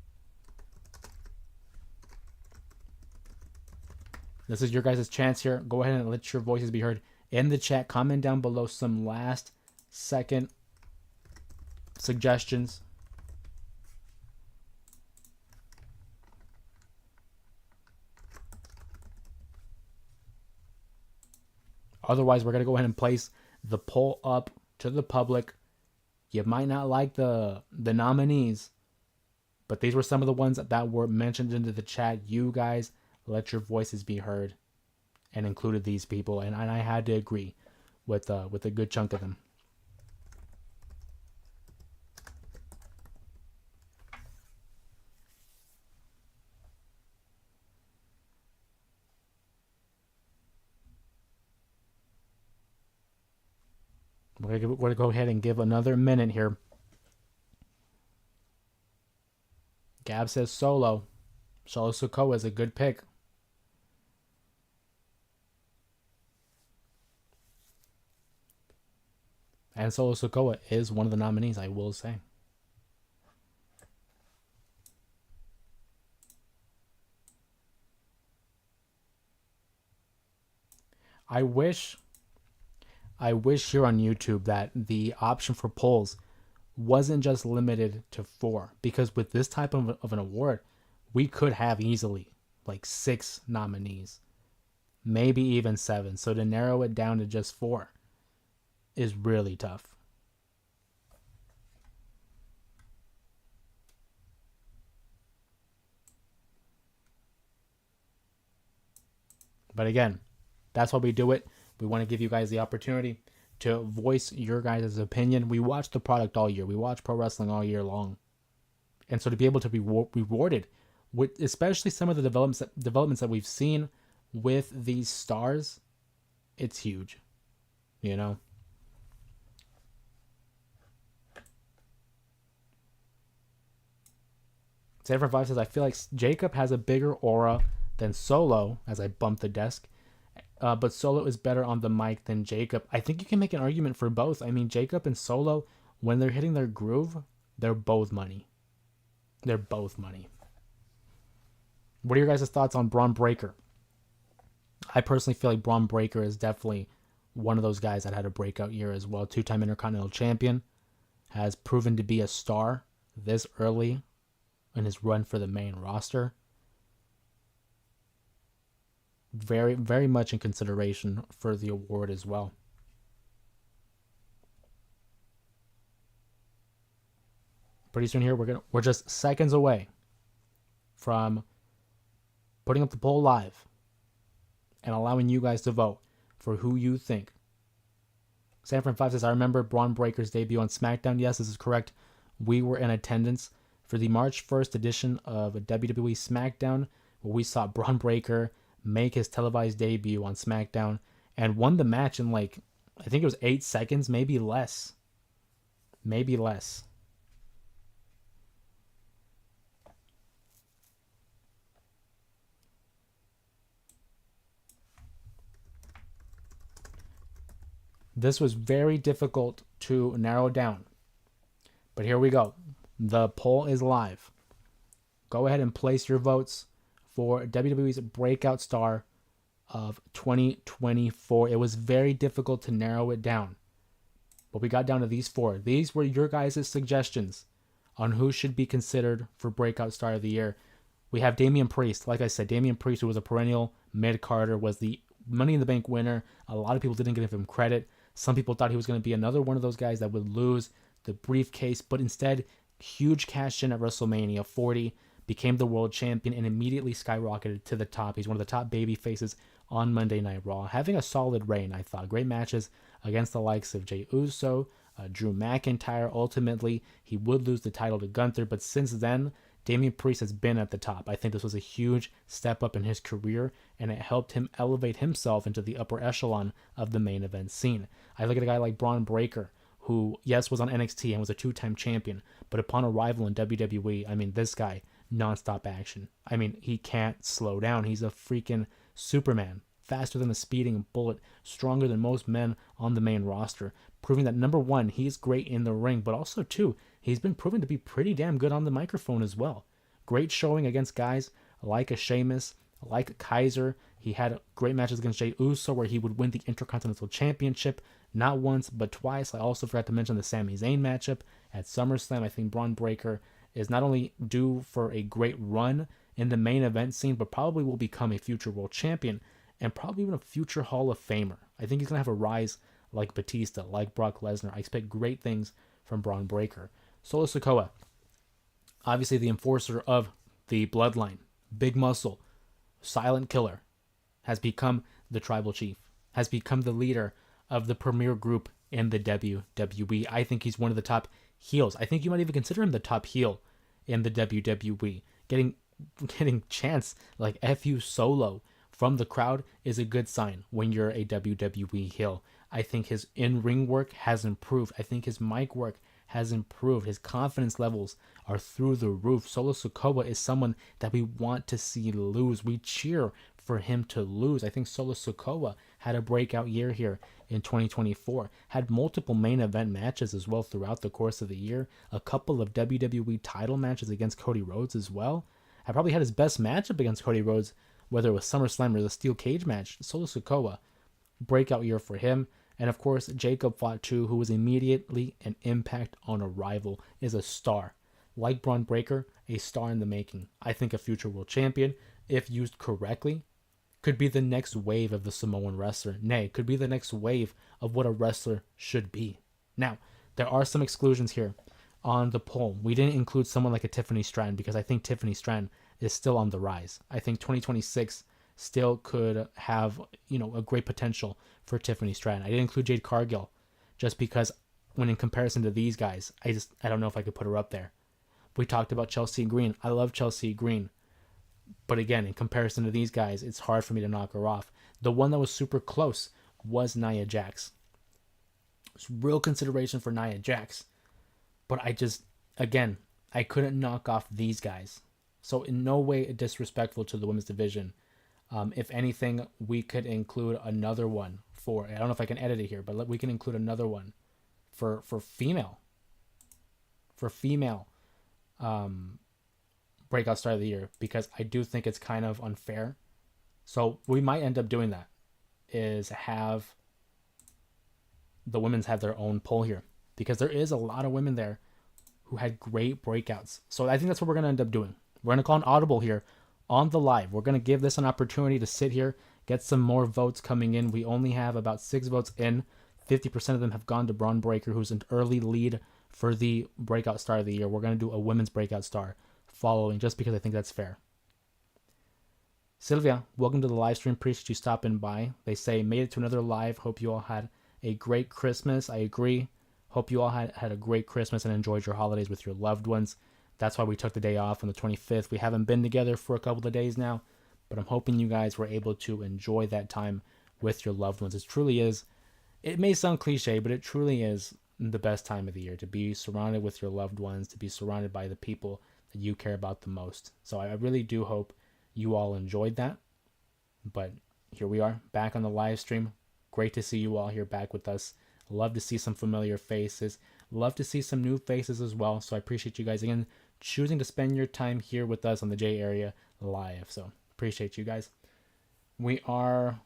This is your guys' chance here. Go ahead and let your voices be heard in the chat. Comment down below some last second suggestions. Otherwise, we're going to go ahead and place the poll up to the public. You might not like the nominees, but these were some of the ones that were mentioned into the chat. You guys let your voices be heard and included these people, and I had to agree with a good chunk of them. We're going to go ahead and give another minute here. Gab says Solo. Solo Sikoa is a good pick. And Solo Sikoa is one of the nominees, I will say. I wish here on YouTube that the option for polls wasn't just limited to 4, because with this type of an award, we could have easily like 6 nominees, maybe even 7. So to narrow it down to just 4 is really tough. But again, that's why we do it. We want to give you guys the opportunity to voice your guys' opinion. We watch the product all year. We watch pro wrestling all year long. And so to be able to be rewarded with especially some of the developments that we've seen with these stars, it's huge. You know? Sanfran5 says, I feel like Jacob has a bigger aura than Solo, as I bump the desk. But Solo is better on the mic than Jacob. I think you can make an argument for both. I mean, Jacob and Solo, when they're hitting their groove, they're both money. They're both money. What are your guys' thoughts on Braun Breaker? I personally feel like Braun Breaker is definitely one of those guys that had a breakout year as well. 2-time Intercontinental Champion. Has proven to be a star this early in his run for the main roster. Very, very much in consideration for the award as well. Pretty soon here, we're just seconds away from putting up the poll live and allowing you guys to vote for who you think. Sanford 5 says, I remember Braun Breaker's debut on SmackDown. Yes, this is correct. We were in attendance for the March 1st edition of WWE SmackDown, where we saw Braun Breaker make his televised debut on SmackDown and won the match in I think it was 8 seconds, maybe less. Maybe less. This was very difficult to narrow down. But here we go. The poll is live. Go ahead and place your votes for WWE's Breakout Star of 2024. It was very difficult to narrow it down. But we got down to these 4. These were your guys' suggestions on who should be considered for Breakout Star of the Year. We have Damian Priest. Like I said, Damian Priest, who was a perennial mid-carder, was the Money in the Bank winner. A lot of people didn't give him credit. Some people thought he was going to be another one of those guys that would lose the briefcase, but instead, huge cash in at WrestleMania 40, became the world champion, and immediately skyrocketed to the top. He's one of the top baby faces on Monday Night Raw, having a solid reign, I thought. Great matches against the likes of Jey Uso, Drew McIntyre. Ultimately, he would lose the title to Gunther, but since then, Damian Priest has been at the top. I think this was a huge step up in his career, and it helped him elevate himself into the upper echelon of the main event scene. I look at a guy like Braun Breaker, who, yes, was on NXT and was a 2-time champion, but upon arrival in WWE, I mean, this guy, nonstop action. I mean, he can't slow down. He's a freaking Superman. Faster than a speeding bullet, stronger than most men on the main roster, proving that, number one, he's great in the ring, but also, two, he's been proven to be pretty damn good on the microphone as well. Great showing against guys like a Sheamus, like a Kaiser. He had great matches against Jey Uso where he would win the Intercontinental Championship, not once, but twice. I also forgot to mention the Sami Zayn matchup at SummerSlam. I think Braun Breaker is not only due for a great run in the main event scene, but probably will become a future world champion and probably even a future Hall of Famer. I think he's going to have a rise like Batista, like Brock Lesnar. I expect great things from Braun Breaker. Solo Sikoa, obviously the enforcer of the bloodline, big muscle, silent killer, has become the tribal chief, has become the leader of the premier group in the WWE. I think he's one of the top heels. I think you might even consider him the top heel in the WWE. Getting chants like "F you Solo" from the crowd is a good sign when you're a WWE heel. I think his in-ring work has improved. I think his mic work has improved. His confidence levels are through the roof. Solo Sikoa is someone that we want to see lose. We cheer for him to lose. I think Solo Sikoa had a breakout year here in 2024. Had multiple main event matches as well throughout the course of the year. A couple of WWE title matches against Cody Rhodes as well. I probably had his best matchup against Cody Rhodes, whether it was SummerSlam or the Steel Cage match. Solo Sikoa, breakout year for him. And of course, Jacob Fatu, who was immediately an impact on arrival, is a star. Like Braun Breaker, a star in the making. I think a future world champion, if used correctly, could be the next wave of the Samoan wrestler. Nay, could be the next wave of what a wrestler should be. Now, there are some exclusions here on the poll. We didn't include someone like a Tiffany Stratton because I think Tiffany Stratton is still on the rise. I think 2026 still could have, a great potential for Tiffany Stratton. I didn't include Jade Cargill just because when in comparison to these guys, I don't know if I could put her up there. We talked about Chelsea Green. I love Chelsea Green. But again, in comparison to these guys, it's hard for me to knock her off. The one that was super close was Nia Jax. It's real consideration for Nia Jax. But I couldn't knock off these guys. So in no way disrespectful to the women's division. If anything, we could include another one I don't know if I can edit it here, but we can include another one for female. For female breakout star of the year, because I do think it's kind of unfair. So we might end up doing that, is have the women's have their own poll here, because there is a lot of women there who had great breakouts. So I think that's what we're going to end up doing. We're going to call an audible here on the live. We're going to give this an opportunity to sit here, get some more votes coming in. We only have about 6 votes in. 50% of them have gone to Braun Breaker, who's an early lead for the breakout star of the year, we're going to do a women's breakout star following, just because I think that's fair. Sylvia, welcome to the live stream. Appreciate you stopping by. They say, made it to another live. Hope you all had a great Christmas. I agree. Hope you all had a great Christmas and enjoyed your holidays with your loved ones. That's why we took the day off on the 25th. We haven't been together for a couple of days now, but I'm hoping you guys were able to enjoy that time with your loved ones. It truly is. It may sound cliche, but it truly is the best time of the year to be surrounded with your loved ones, to be surrounded by the people that you care about the most. So I really do hope you all enjoyed that. But here we are, back on the live stream. Great to see you all here back with us. Love to see some familiar faces. Love to see some new faces as well. So I appreciate you guys again choosing to spend your time here with us on the J Area Live. So appreciate you guys. We are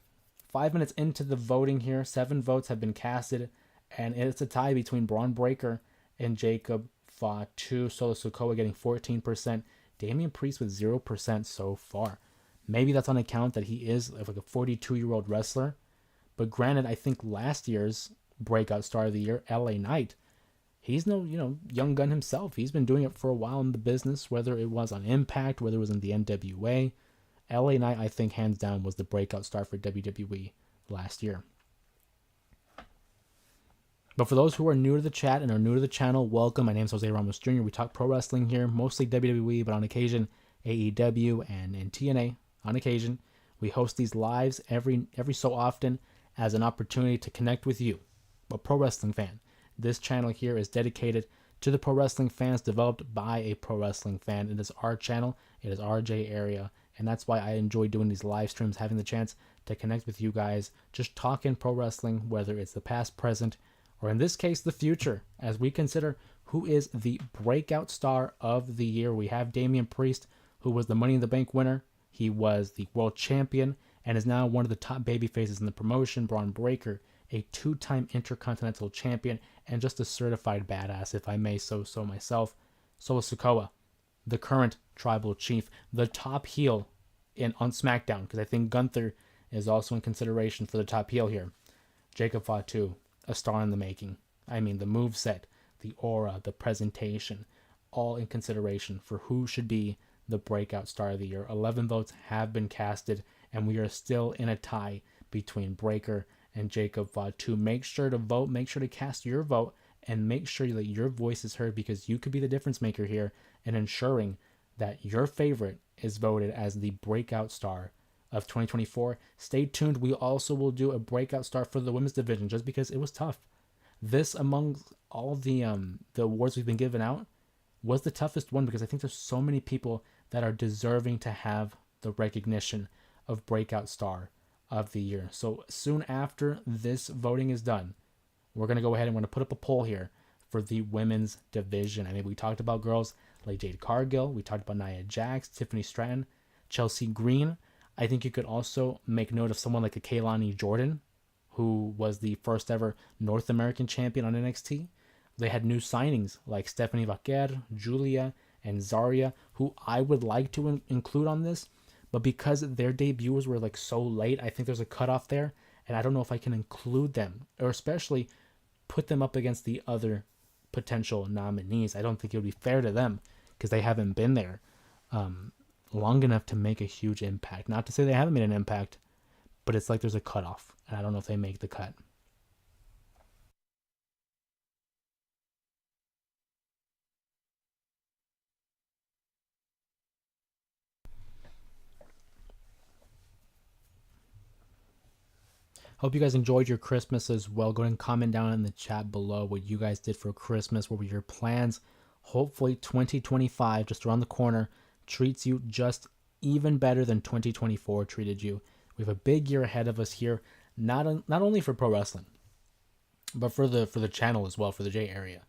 5 minutes into the voting here. 7 votes have been casted, and it's a tie between Braun Breaker and Jacob Fatu. Solo Sikoa getting 14%. Damian Priest with 0% so far. Maybe that's on account that he is like a 42-year-old wrestler. But granted, I think last year's breakout star of the year, LA Knight, he's no, young gun himself. He's been doing it for a while in the business, whether it was on Impact, whether it was in the NWA. LA Knight, I think, hands down, was the breakout star for WWE last year. But for those who are new to the chat and are new to the channel, welcome. My name is Jose Ramos Jr. We talk pro wrestling here, mostly WWE, but on occasion AEW and TNA. On occasion, we host these lives every so often as an opportunity to connect with you, a pro wrestling fan. This channel here is dedicated to the pro wrestling fans, developed by a pro wrestling fan. It is our channel. It is our J Area. And that's why I enjoy doing these live streams, having the chance to connect with you guys, just talking pro wrestling, whether it's the past, present, or in this case, the future, as we consider who is the breakout star of the year. We have Damian Priest, who was the Money in the Bank winner. He was the world champion and is now one of the top baby faces in the promotion. Braun Breaker, a 2-time Intercontinental Champion and just a certified badass, if I may so myself. Solo Sikoa, the current Tribal Chief, the top heel on SmackDown, because I think Gunther is also in consideration for the top heel here. Jacob Fatu, a star in the making. I mean, the moveset, the aura, the presentation, all in consideration for who should be the breakout star of the year. 11 votes have been casted, and we are still in a tie between Breaker and Jacob Fatu. Make sure to vote, make sure to cast your vote, and make sure that your voice is heard, because you could be the difference maker here in ensuring that your favorite is voted as the breakout star of 2024. Stay tuned. We also will do a breakout star for the women's division, just because it was tough. This, among all the awards we've been giving out, was the toughest one, because I think there's so many people that are deserving to have the recognition of breakout star of the year. So soon after this voting is done, we're going to go ahead and we're going to put up a poll here for the women's division. I mean, we talked about girls like Jade Cargill. We talked about Nia Jax, Tiffany Stratton, Chelsea Green. I think you could also make note of someone like a Kaylani Jordan, who was the first ever North American champion on NXT. They had new signings like Stephanie Vaquer, Julia, and Zarya, who I would like to include on this, but because their debuts were like so late, I think there's a cutoff there, and I don't know if I can include them, or especially put them up against the other potential nominees. I don't think it would be fair to them, because they haven't been there long enough to make a huge impact. Not to say they haven't made an impact, but it's like there's a cutoff, and I don't know if they make the cut. Hope you guys enjoyed your Christmas as well. Go ahead and comment down in the chat below what you guys did for Christmas. What were your plans? Hopefully 2025, just around the corner, treats you just even better than 2024 treated you. We have a big year ahead of us here, not only for pro wrestling, but for the channel as well, for the J Area.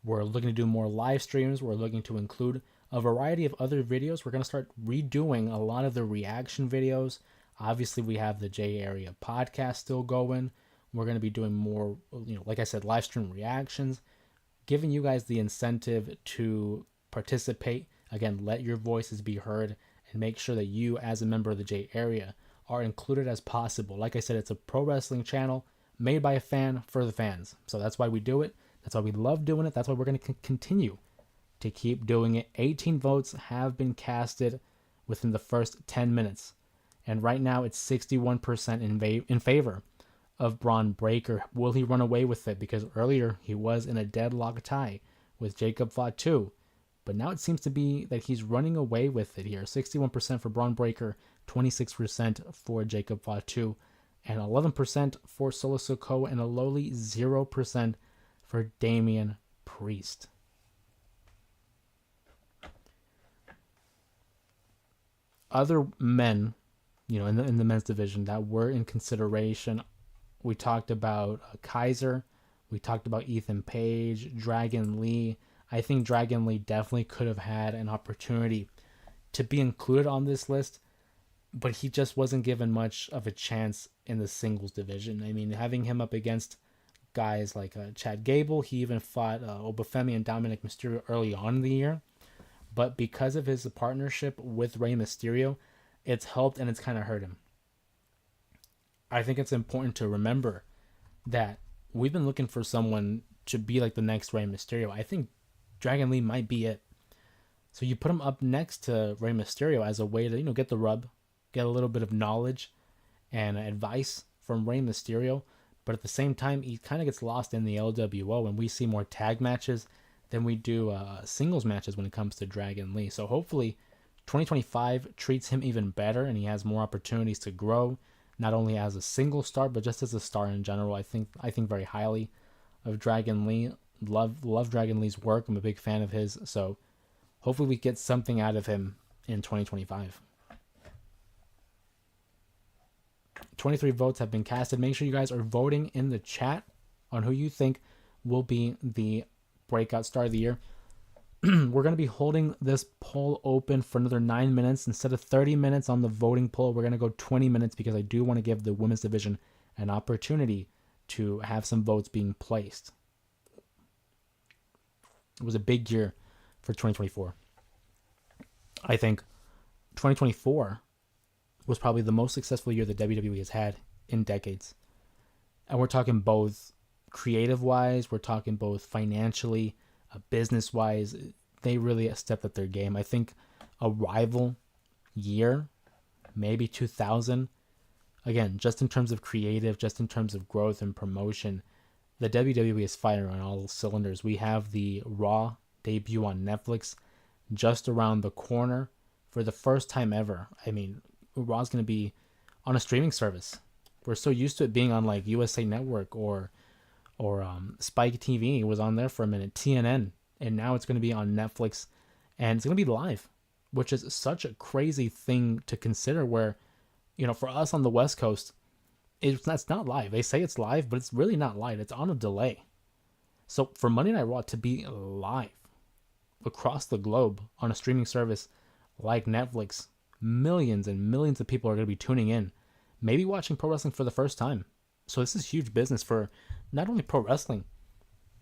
We're looking to do more live streams. We're looking to include a variety of other videos. We're going to start redoing a lot of the reaction videos. Obviously, we have the J Area podcast still going. We're going to be doing more, like I said, live stream reactions, giving you guys the incentive to participate. Again, let your voices be heard, and make sure that you, as a member of the J Area, are included as possible. Like I said, it's a pro wrestling channel made by a fan for the fans. So that's why we do it. That's why we love doing it. That's why we're going to continue to keep doing it. 18 votes have been casted within the first 10 minutes. And right now it's 61% in favor of Braun Breaker. Will he run away with it? Because earlier he was in a deadlock tie with Jacob Fatu. But now it seems to be that he's running away with it here. 61% for Braun Breaker, 26% for Jacob Fatu, and 11% for Solo Sikoa, and a lowly 0% for Damian Priest. Other men, in the men's division that were in consideration, we talked about Kaiser, we talked about Ethan Page, Dragon Lee. I think Dragon Lee definitely could have had an opportunity to be included on this list, but he just wasn't given much of a chance in the singles division. I mean, having him up against guys like Chad Gable, he even fought Obafemi and Dominic Mysterio early on in the year. But because of his partnership with Rey Mysterio, it's helped and it's kind of hurt him. I think it's important to remember that we've been looking for someone to be like the next Rey Mysterio. I think Dragon Lee might be it. So you put him up next to Rey Mysterio as a way to, get the rub, get a little bit of knowledge and advice from Rey Mysterio. But at the same time, he kind of gets lost in the LWO, and we see more tag matches than we do singles matches when it comes to Dragon Lee. So hopefully 2025 treats him even better and he has more opportunities to grow, not only as a single star, but just as a star in general. I think very highly of Dragon Lee. Love Dragon Lee's work. I'm a big fan of his. So hopefully we get something out of him in 2025. 23 votes have been casted. Make sure you guys are voting in the chat on who you think will be the Breakout Star of the Year. We're going to be holding this poll open for another 9 minutes. Instead of 30 minutes on the voting poll, we're going to go 20 minutes because I do want to give the women's division an opportunity to have some votes being placed. It was a big year for 2024. I think 2024 was probably the most successful year the WWE has had in decades. And we're talking both creative-wise, we're talking both financially, business-wise. They really stepped up their game. I think a rival year, maybe 2000, again, just in terms of creative, just in terms of growth and promotion, the WWE is firing on all cylinders. We have the Raw debut on Netflix just around the corner for the first time ever. I mean, Raw's going to be on a streaming service. We're so used to it being on like USA Network or Spike TV. It was on there for a minute, TNN, and now it's going to be on Netflix, and it's going to be live, which is such a crazy thing to consider. Where, for us on the West Coast, that's not live. They say it's live, but it's really not live. It's on a delay. So for Monday Night Raw to be live across the globe on a streaming service like Netflix, millions and millions of people are going to be tuning in, maybe watching pro wrestling for the first time. So this is huge business for not only pro wrestling,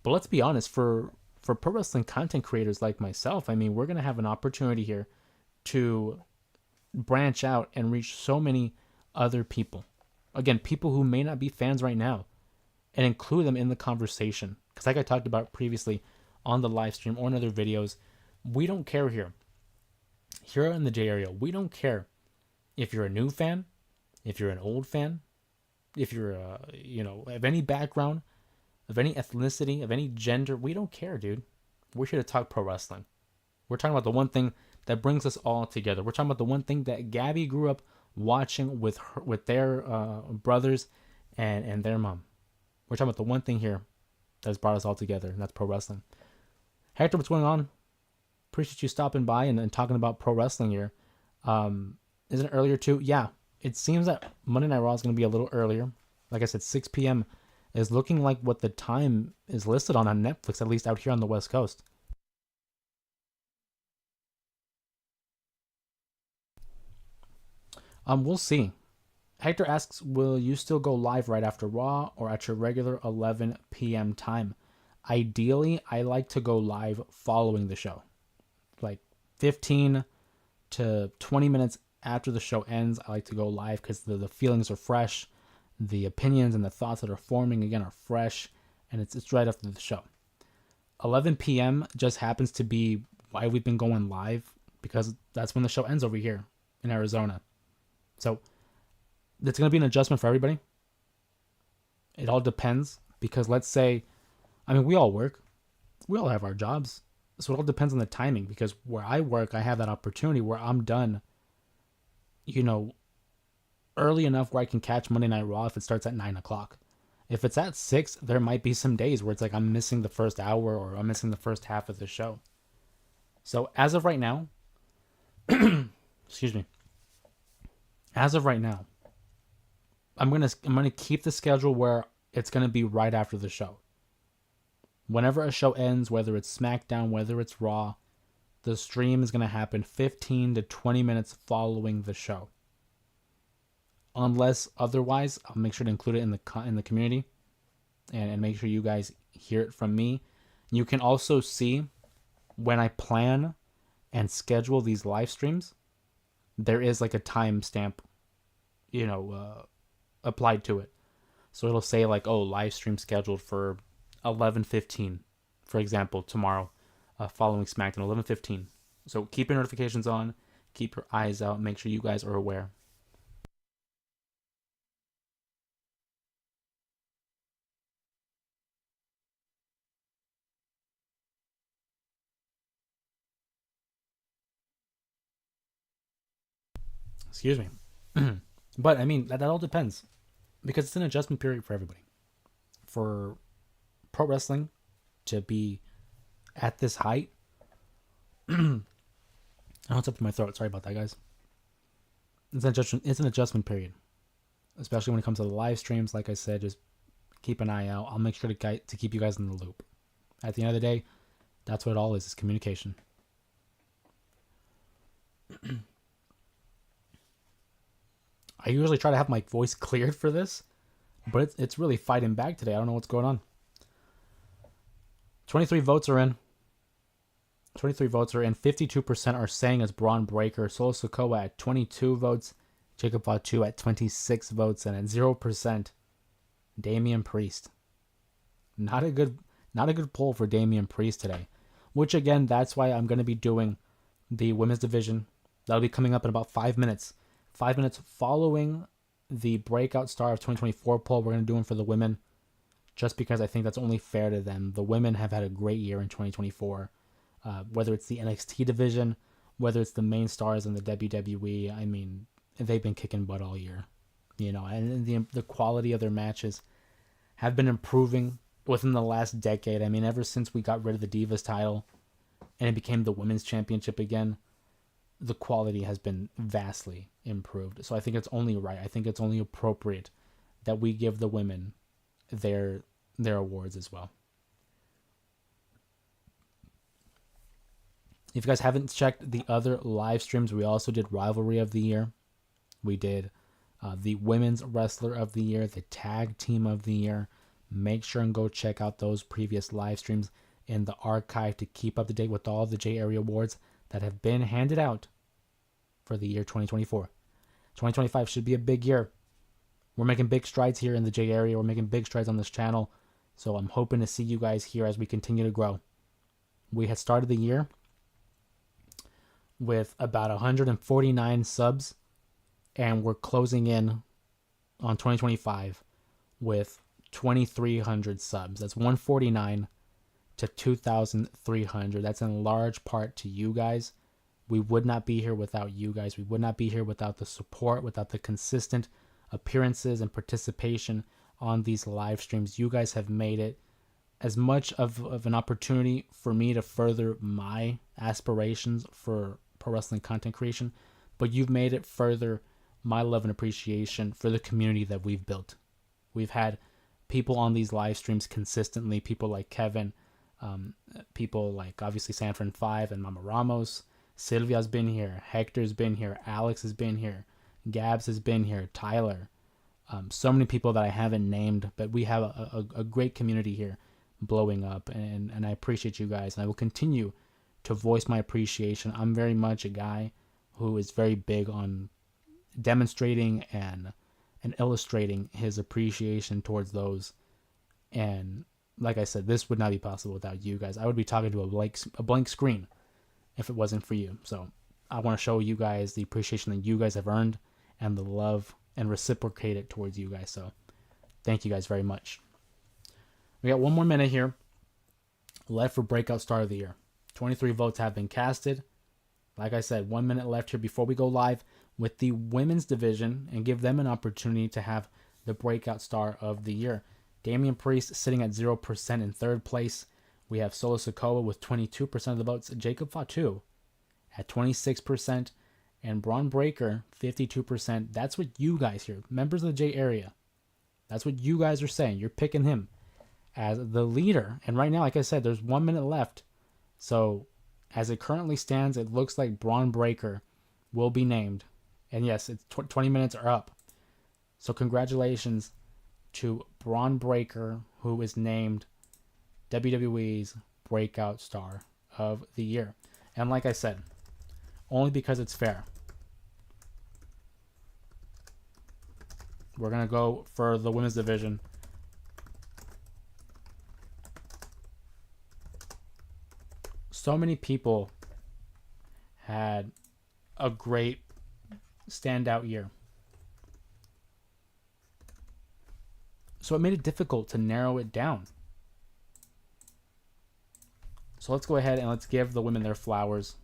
but let's be honest, for pro wrestling content creators like myself. I mean, we're going to have an opportunity here to branch out and reach so many other people. Again, people who may not be fans right now, and include them in the conversation. Because like I talked about previously on the live stream or in other videos, we don't care here. Here in the J area, we don't care if you're a new fan, if you're an old fan, if you're of any background, of any ethnicity, of any gender. We don't care, dude. We're here to talk pro wrestling. We're talking about the one thing that brings us all together. We're talking about the one thing that Gabby grew up watching with their brothers and their mom. We're talking about the one thing here that's brought us all together, and that's pro wrestling. Hector, what's going on? Appreciate you stopping by and talking about pro wrestling here. Isn't it earlier too? Yeah, it seems that Monday Night Raw is going to be a little earlier. Like I said, 6 p.m. is looking like what the time is listed on Netflix, at least out here on the West Coast. We'll see. Hector asks, will you still go live right after Raw or at your regular 11 p.m. time? Ideally, I like to go live following the show. Like 15 to 20 minutes after the show ends, I like to go live because the feelings are fresh. The opinions and the thoughts that are forming, again, are fresh. And it's right after the show. 11 p.m. just happens to be why we've been going live, because that's when the show ends over here in Arizona. So it's going to be an adjustment for everybody. It all depends, because let's say, I mean, we all work, we all have our jobs. So it all depends on the timing, because where I work, I have that opportunity where I'm done, you know, early enough where I can catch Monday Night Raw if it starts at 9 o'clock. If it's at 6, there might be some days where it's like I'm missing the first hour or I'm missing the first half of the show. So as of right now, excuse me, as of right now, I'm gonna keep the schedule where it's gonna be right after the show. Whenever a show ends, whether it's SmackDown, whether it's Raw, the stream is gonna happen 15 to 20 minutes following the show. Unless otherwise, I'll make sure to include it in the community, and make sure you guys hear it from me. You can also see when I plan and schedule these live streams, there is like a timestamp, applied to it. So it'll say like, oh, live stream scheduled for 11:15, for example, tomorrow, following SmackDown 11:15. So keep your notifications on, keep your eyes out, make sure you guys are aware. Excuse me. But I mean, that all depends, because it's an adjustment period for everybody. For pro wrestling to be at this height, oh, it's up to my throat. Sorry about that, guys. It's an adjustment period, especially when it comes to the live streams. Like I said, just keep an eye out. I'll make sure to keep you guys in the loop. At the end of the day, that's what it all is communication. I usually try to have my voice cleared for this, but it's really fighting back today. I don't know what's going on. 23 votes are in. 23 votes are in. 52% are saying it's Braun Breaker. Solo Sikoa at 22 votes. Jacob Fatu at 26 votes. And at 0%, Damian Priest. Not a good poll for Damian Priest today. Which, again, that's why I'm going to be doing the women's division. That'll be coming up in about 5 minutes. 5 minutes following the Breakout Star of 2024 poll. We're going to do them for the women, just because I think that's only fair to them. The women have had a great year in 2024. Whether it's the NXT division, whether it's the main stars in the WWE, I mean, they've been kicking butt all year. And the quality of their matches have been improving within the last decade. I mean, ever since we got rid of the Divas title and it became the Women's Championship again, the quality has been vastly improved. So I think it's only right. I think it's only appropriate that we give the women their awards as well. If you guys haven't checked the other live streams, we also did Rivalry of the Year. We did the Women's Wrestler of the Year, the Tag Team of the Year. Make sure and go check out those previous live streams in the archive to keep up to date with all the J Area awards that have been handed out for the year 2024. 2025 should be a big year. We're making big strides here in the J Area. We're making big strides on this channel. So I'm hoping to see you guys here as we continue to grow. We had started the year with about 149 subs, and we're closing in on 2025 with 2,300 subs. That's 149 to 2,300. That's in large part to you guys. We would not be here without you guys. We would not be here without the support, without the consistent appearances and participation on these live streams. You guys have made it as much of an opportunity for me to further my aspirations for pro wrestling content creation, but you've made it further my love and appreciation for the community that we've built. We've had people on these live streams consistently, people like Kevin, people like obviously Sanford 5 and Mama Ramos. Sylvia's been here, Hector's been here, Alex has been here, Gabs has been here, Tyler. So many people that I haven't named, but we have a great community here blowing up, and I appreciate you guys, and I will continue to voice my appreciation. I'm very much a guy who is very big on demonstrating and illustrating his appreciation towards those, and like I said, this would not be possible without you guys. I would be talking to a blank screen if it wasn't for you. So I want to show you guys the appreciation that you guys have earned and the love and reciprocate it towards you guys. So thank you guys very much. We got one more minute here left for Breakout Star of the Year. 23 votes have been casted. Like I said, 1 minute left here before we go live with the women's division and give them an opportunity to have the Breakout Star of the Year. Damian Priest sitting at 0% in third place. We have Solo Sikoa with 22% of the votes. Jacob Fatu at 26%. And Braun Breaker, 52%. That's what you guys here, members of the J area, that's what you guys are saying. You're picking him as the leader. And right now, like I said, there's 1 minute left. So as it currently stands, it looks like Braun Breaker will be named. And yes, it's 20 minutes are up. So congratulations to Braun Breaker, who is named WWE's Breakout Star of the Year. And like I said, only because it's fair. We're going to go for the women's division. So many people had a great standout year. So it made it difficult to narrow it down. So let's go ahead and let's give the women their flowers.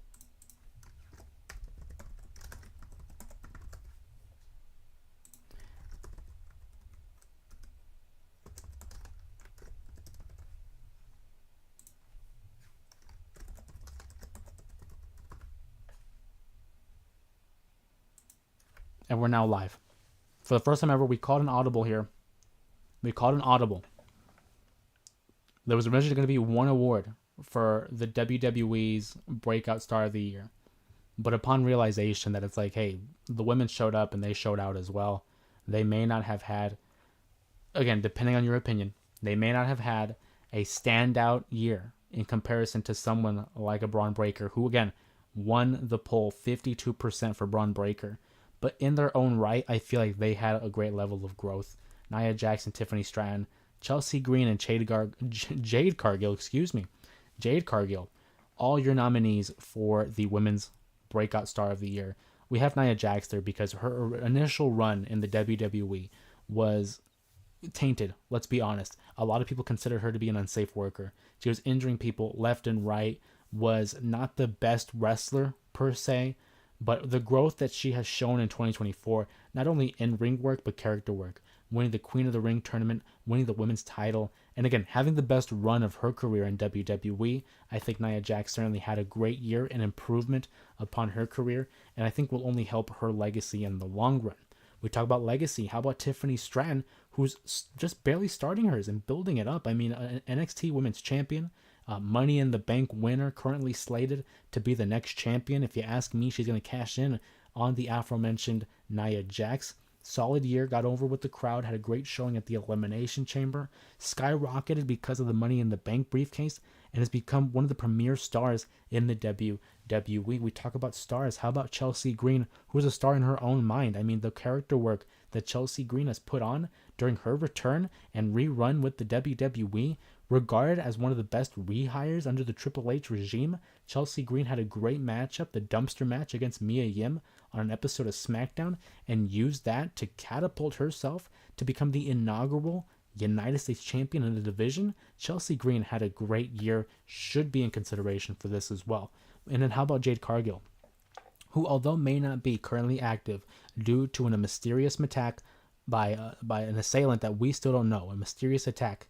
And we're now live. For the first time ever, we called an audible here. We called an audible. There was originally going to be one award for the WWE's Breakout Star of the Year. But upon realization that it's like, hey, the women showed up and they showed out as well. They may not have had, again, depending on your opinion, they may not have had a standout year in comparison to someone like a Braun Breaker, who, again, won the poll 52% for Braun Breaker. But in their own right, I feel like they had a great level of growth. Nia Jax, Tiffany Stratton, Chelsea Green, and Jade Cargill, Jade Cargill, all your nominees for the Women's Breakout Star of the Year. We have Nia Jax there because her initial run in the WWE was tainted, let's be honest. A lot of people considered her to be an unsafe worker. She was injuring people left and right, was not the best wrestler per se, but the growth that she has shown in 2024, not only in ring work, but character work, winning the Queen of the Ring tournament, winning the women's title, and again, having the best run of her career in WWE. I think Nia Jax certainly had a great year and improvement upon her career, and I think will only help her legacy in the long run. We talk about legacy. How about Tiffany Stratton, who's just barely starting hers and building it up? I mean, an NXT Women's Champion, Money in the Bank winner, currently slated to be the next champion. If you ask me, she's going to cash in on the aforementioned Nia Jax. Solid year, got over with the crowd, had a great showing at the Elimination Chamber, skyrocketed because of the Money in the Bank briefcase, and has become one of the premier stars in the WWE. We talk about stars. How about Chelsea Green, who's a star in her own mind? I mean, the character work that Chelsea Green has put on during her return and rerun with the WWE, regarded as one of the best rehires under the Triple H regime. Chelsea Green had a great matchup, the dumpster match against Mia Yim on an episode of SmackDown, and used that to catapult herself to become the inaugural United States champion in the division. Chelsea Green had a great year, should be in consideration for this as well. And then how about Jade Cargill, who, although may not be currently active due to a mysterious attack by an assailant that we still don't know, a mysterious attack,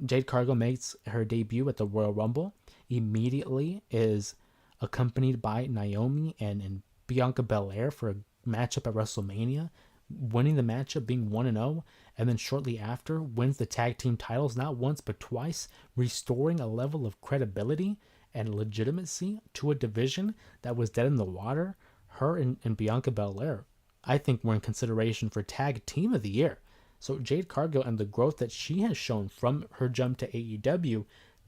Jade Cargill makes her debut at the Royal Rumble, immediately is accompanied by Naomi and Bianca Belair for a matchup at WrestleMania, winning the matchup, being 1-0, and then shortly after wins the tag team titles, not once but twice, restoring a level of credibility and legitimacy to a division that was dead in the water. Her and Bianca Belair, I think, were in consideration for Tag Team of the Year. So Jade Cargill and the growth that she has shown from her jump to AEW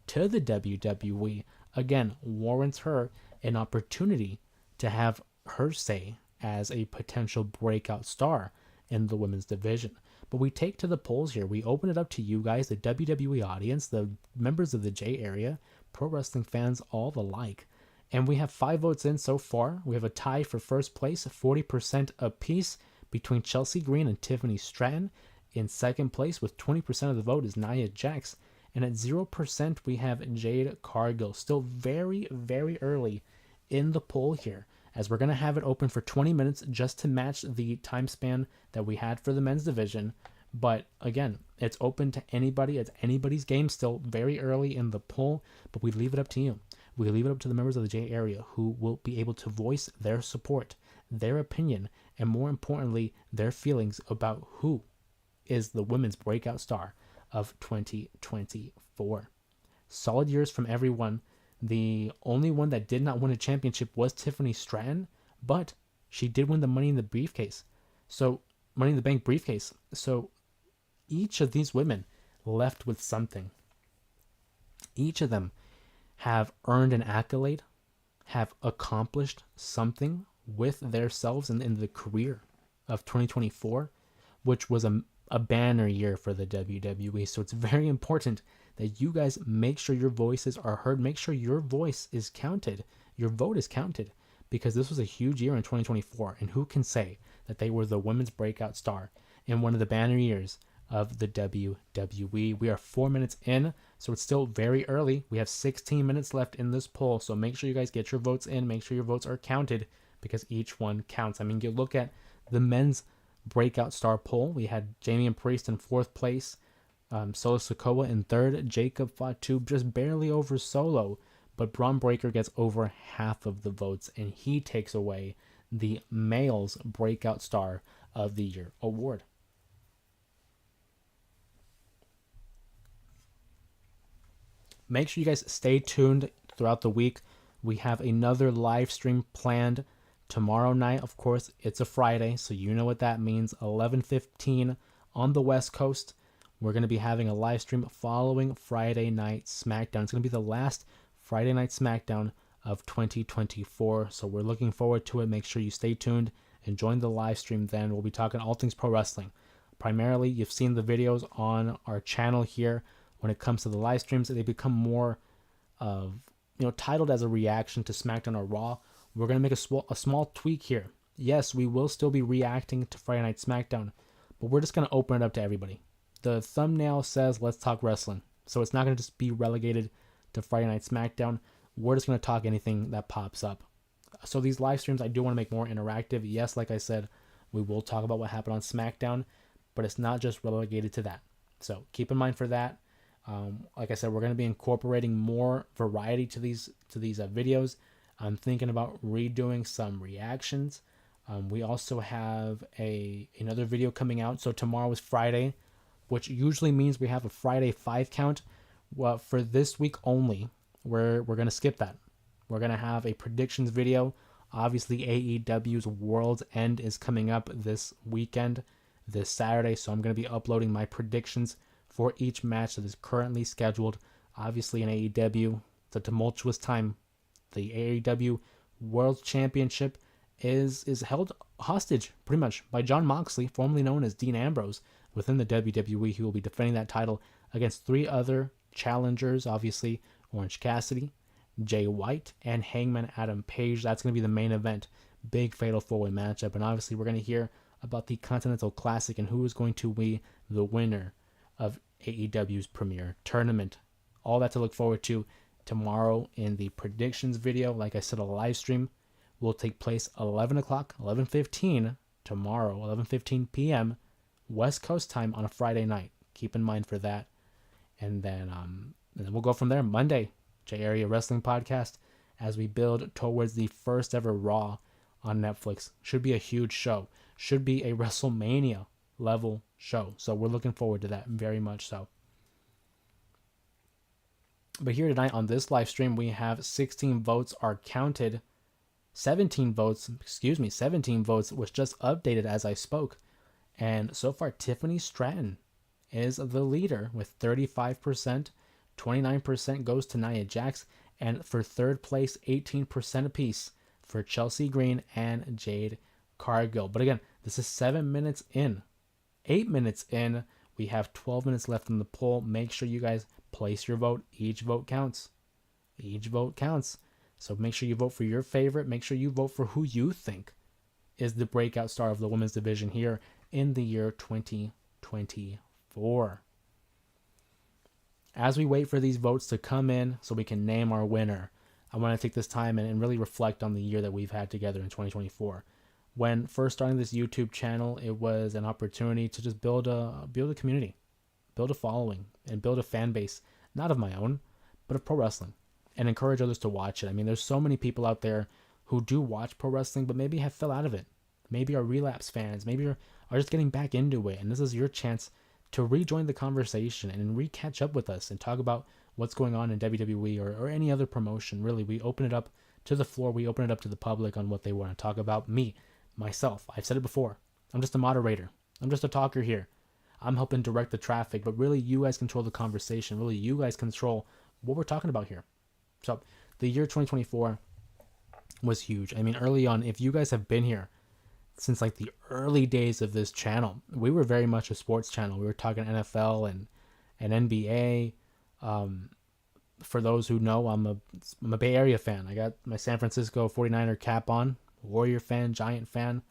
to the WWE, again, warrants her an opportunity to have her say as a potential breakout star in the women's division. But we take to the polls here. We open it up to you guys, the WWE audience, the members of the J area, pro wrestling fans, all alike. And we have 5 votes in so far. We have a tie for first place, 40% apiece between Chelsea Green and Tiffany Stratton. In second place with 20% of the vote is Nia Jax. And at 0%, we have Jade Cargill. Still very, very early in the poll here, as we're going to have it open for 20 minutes just to match the time span that we had for the men's division. But again, it's open to anybody. It's anybody's game still, very early in the poll, but we leave it up to you. We leave it up to the members of the J area who will be able to voice their support, their opinion, and more importantly, their feelings about who is the women's breakout star of 2024. Solid years from everyone. The only one that did not win a championship was Tiffany Stratton, but she did win the Money in the Briefcase. So, Money in the Bank briefcase. So, each of these women left with something. Each of them have earned an accolade, have accomplished something with themselves in the career of 2024, which was a banner year for the WWE. So it's very important that you guys make sure your voices are heard. Make sure your voice is counted. Your vote is counted, because this was a huge year in 2024. And who can say that they were the women's breakout star in one of the banner years of the WWE? We are 4 minutes in, so it's still very early. We have 16 minutes left in this poll, so make sure you guys get your votes in. Make sure your votes are counted, because each one counts. I mean, you look at the men's breakout star poll. We had Jamie and Priest in 4th place, Solo Sikoa in 3rd, Jacob Fatu just barely over Solo, but Braun Breaker gets over half of the votes, and he takes away the male's breakout star of the year award. Make sure you guys stay tuned throughout the week. We have another live stream planned tomorrow night. Of course, it's a Friday, so you know what that means. 11:15 on the West Coast. We're going to be having a live stream following Friday Night SmackDown. It's going to be the last Friday Night SmackDown of 2024, so we're looking forward to it. Make sure you stay tuned and join the live stream then. We'll be talking all things pro wrestling. Primarily, you've seen the videos on our channel here. When it comes to the live streams, they become more of, titled as a reaction to SmackDown or Raw. We're going to make a small tweak here. Yes, we will still be reacting to Friday Night SmackDown, but we're just going to open it up to everybody. The thumbnail says, let's talk wrestling. So it's not going to just be relegated to Friday Night SmackDown. We're just going to talk anything that pops up. So these live streams, I do want to make more interactive. Yes, like I said, we will talk about what happened on SmackDown, but it's not just relegated to that. So keep in mind for that. Like I said, we're going to be incorporating more variety to these videos. I'm thinking about redoing some reactions. We also have another video coming out. So tomorrow is Friday, which usually means we have a Friday 5 count. Well, for this week only, we're going to skip that. We're going to have a predictions video. Obviously, AEW's World's End is coming up this weekend, this Saturday. So I'm going to be uploading my predictions for each match that is currently scheduled. Obviously, in AEW, it's a tumultuous time. The AEW World Championship is held hostage, pretty much, by Jon Moxley, formerly known as Dean Ambrose, within the WWE. He will be defending that title against 3 other challengers, obviously, Orange Cassidy, Jay White, and Hangman Adam Page. That's going to be the main event. Big fatal 4-way matchup. And obviously, we're going to hear about the Continental Classic and who is going to be the winner of AEW's premier tournament. All that to look forward to tomorrow in the predictions video. Like I said, a live stream will take place 11 o'clock, 11:15 tomorrow, 11:15 p.m. West Coast time on a Friday night. Keep in mind for that. And then we'll go from there. Monday, J Area Wrestling Podcast, as we build towards the first ever Raw on Netflix. Should be a huge show. Should be a WrestleMania level show. So we're looking forward to that very much so. But here tonight on this live stream, we have 16 votes are counted. 17 votes was just updated as I spoke. And so far, Tiffany Stratton is the leader with 35%. 29% goes to Nia Jax. And for third place, 18% apiece for Chelsea Green and Jade Cargill. But again, this is 7 minutes in 8 minutes in. We have 12 minutes left in the poll. Make sure you guys place your vote. Each vote counts. Each vote counts. So make sure you vote for your favorite. Make sure you vote for who you think is the breakout star of the women's division here in the year 2024. As we wait for these votes to come in so we can name our winner, I want to take this time and really reflect on the year that we've had together in 2024. When first starting this YouTube channel, it was an opportunity to just build a community, build a following, and build a fan base, not of my own, but of pro wrestling, and encourage others to watch it. I mean, there's so many people out there who do watch pro wrestling, but maybe have fell out of it. Maybe are relapse fans. Maybe are just getting back into it. And this is your chance to rejoin the conversation and re-catch up with us and talk about what's going on in WWE or any other promotion. Really, we open it up to the floor. We open it up to the public on what they want to talk about. Me, myself, I've said it before. I'm just a moderator. I'm just a talker here. I'm helping direct the traffic, but really you guys control the conversation. Really, you guys control what we're talking about here. So the year 2024 was huge. I mean, early on, if you guys have been here since like the early days of this channel, we were very much a sports channel. We were talking NFL and NBA. For those who know, I'm a Bay Area fan. I got my San Francisco 49er cap on, Warrior fan, Giant fan.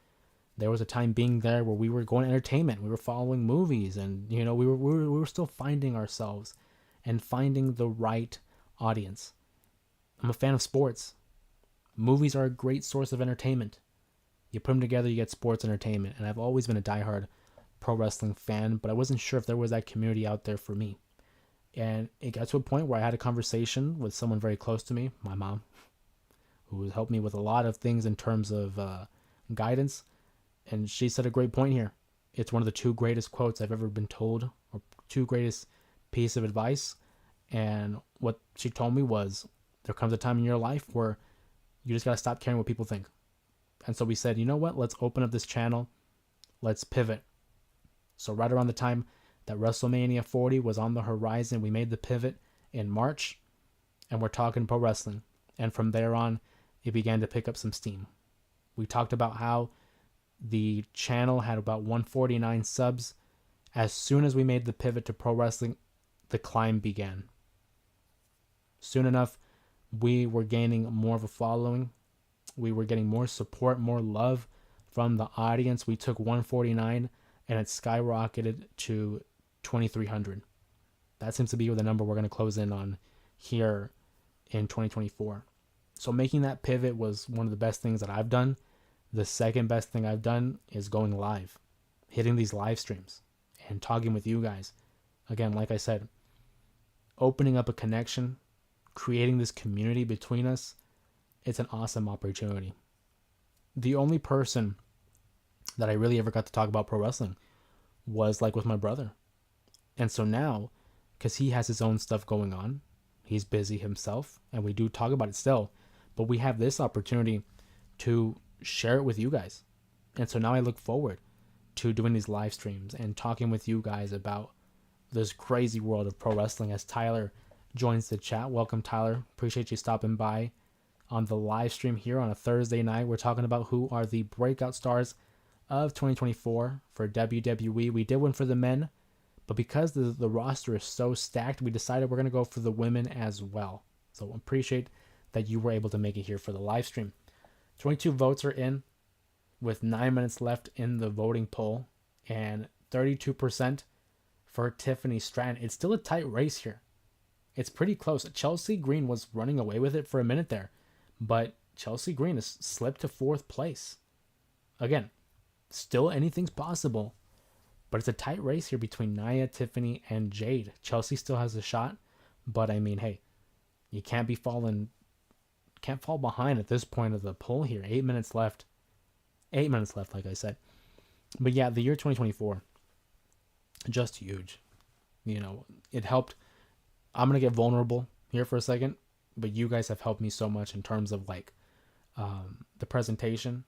There was a time being there where we were going to entertainment. We were following movies, and we were still finding ourselves and finding the right audience. I'm a fan of sports. Movies are a great source of entertainment. You put them together, you get sports entertainment. And I've always been a diehard pro wrestling fan, but I wasn't sure if there was that community out there for me. And it got to a point where I had a conversation with someone very close to me, my mom, who helped me with a lot of things in terms of guidance. And she said a great point here. It's one of the two greatest quotes I've ever been told, or two greatest piece of advice. And what she told me was, there comes a time in your life where you just got to stop caring what people think. And so we said, you know what? Let's open up this channel. Let's pivot. So right around the time that WrestleMania 40 was on the horizon, we made the pivot in March, and we're talking pro wrestling. And from there on, it began to pick up some steam. We talked about how the channel had about 149 subs. As soon as we made the pivot to pro wrestling, the climb began. Soon enough, we were gaining more of a following. We were getting more support, more love from the audience. We took 149 and it skyrocketed to 2,300. That seems to be the number we're going to close in on here in 2024. So making that pivot was one of the best things that I've done. The second best thing I've done is going live, hitting these live streams and talking with you guys. Again, like I said, opening up a connection, creating this community between us. It's an awesome opportunity. The only person that I really ever got to talk about pro wrestling was like with my brother. And so now, because he has his own stuff going on, he's busy himself, and we do talk about it still, but we have this opportunity to share it with you guys. And so now I look forward to doing these live streams and talking with you guys about this crazy world of pro wrestling as Tyler joins the chat. Welcome, Tyler. Appreciate you stopping by on the live stream here on a Thursday night. We're talking about who are the breakout stars of 2024 for WWE. We did one for the men, but because the roster is so stacked, we decided we're going to go for the women as well. So appreciate that you were able to make it here for the live stream. 22 votes are in with 9 minutes left in the voting poll, and 32% for Tiffany Stratton. It's still a tight race here. It's pretty close. Chelsea Green was running away with it for a minute there, but Chelsea Green has slipped to 4th place. Again, still anything's possible, but it's a tight race here between Nia, Tiffany, and Jade. Chelsea still has a shot, but I mean, hey, you can't fall behind at this point of the poll here. 8 minutes left. 8 minutes left, like I said. But yeah, the year 2024, just huge. It helped. I'm going to get vulnerable here for a second, but you guys have helped me so much in terms of like the presentation,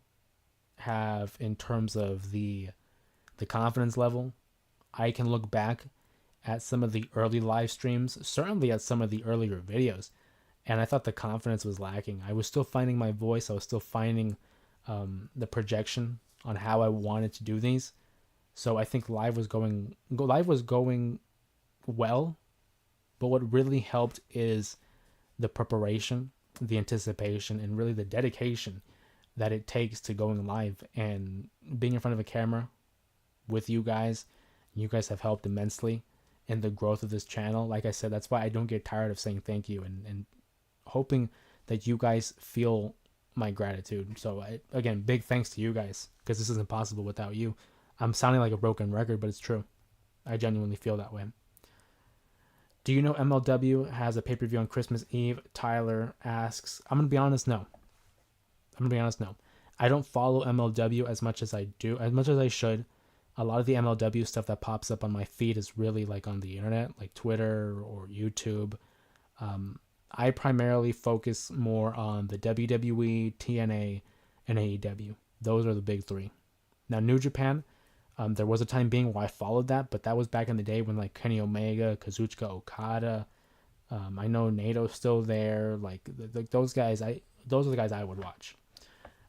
have in terms of the confidence level. I can look back at some of the early live streams, certainly at some of the earlier videos, and I thought the confidence was lacking. I was still finding my voice. I was still finding the projection on how I wanted to do these. So I think live was going well, but what really helped is the preparation, the anticipation, and really the dedication that it takes to going live and being in front of a camera with you guys. You guys have helped immensely in the growth of this channel. Like I said, that's why I don't get tired of saying thank you and hoping that you guys feel my gratitude. So again, big thanks to you guys, because this isn't possible without you. I'm sounding like a broken record, but it's true. I genuinely feel that way. Do you know MLW has a pay-per-view on Christmas Eve? Tyler asks. I'm going to be honest, no. No. I don't follow MLW as much as I should. A lot of the MLW stuff that pops up on my feed is really like on the internet, like Twitter or YouTube. I primarily focus more on the WWE, TNA, and AEW. Those are the big three. Now, New Japan, there was a time being where I followed that, but that was back in the day when like Kenny Omega, Kazuchika Okada, I know NATO's still there. Like those guys, those are the guys I would watch.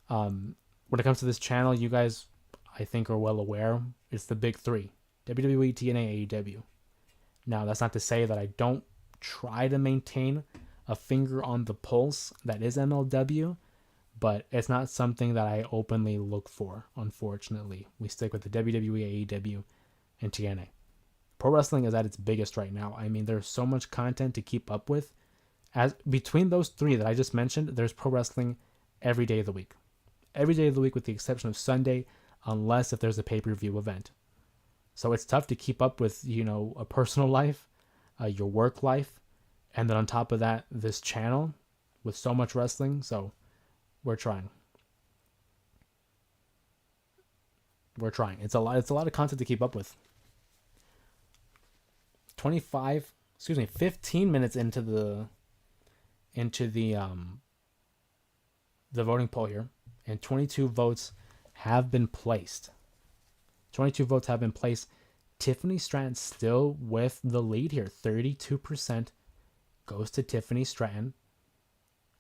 When it comes to this channel, you guys, I think, are well aware. It's the big three: WWE, TNA, AEW. Now, that's not to say that I don't try to maintain a finger on the pulse that is MLW, but it's not something that I openly look for, unfortunately. We stick with the WWE, AEW, and TNA. Pro wrestling is at its biggest right now. I mean, there's so much content to keep up with. As between those three that I just mentioned, there's pro wrestling every day of the week. Every day of the week with the exception of Sunday, unless if there's a pay-per-view event. So it's tough to keep up with, a personal life, your work life, and then on top of that, this channel with so much wrestling. So we're trying. It's a lot of content to keep up with. 15 minutes into the voting poll here, and 22 votes have been placed. Tiffany Stratton still with the lead here. 32% goes to Tiffany Stratton.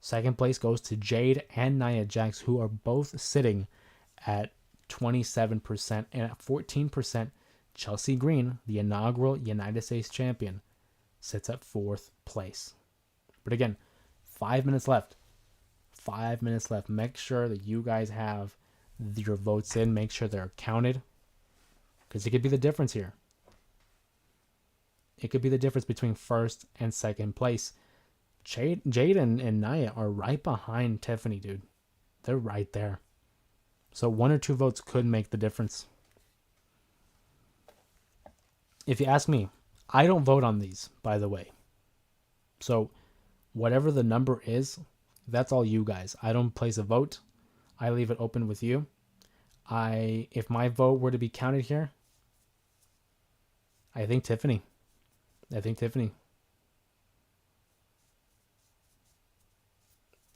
Second place goes to Jade and Nia Jax, who are both sitting at 27%. And at 14%, Chelsea Green, the inaugural United States champion, sits at fourth place. But again, 5 minutes left. Make sure that you guys have your votes in. Make sure they're counted, because it could be the difference here. It could be the difference between first and second place. Jade and Nia are right behind Tiffany, dude. They're right there. So 1 or 2 votes could make the difference. If you ask me, I don't vote on these, by the way. So whatever the number is, that's all you guys. I don't place a vote. I leave it open with you. If my vote were to be counted here, I think Tiffany.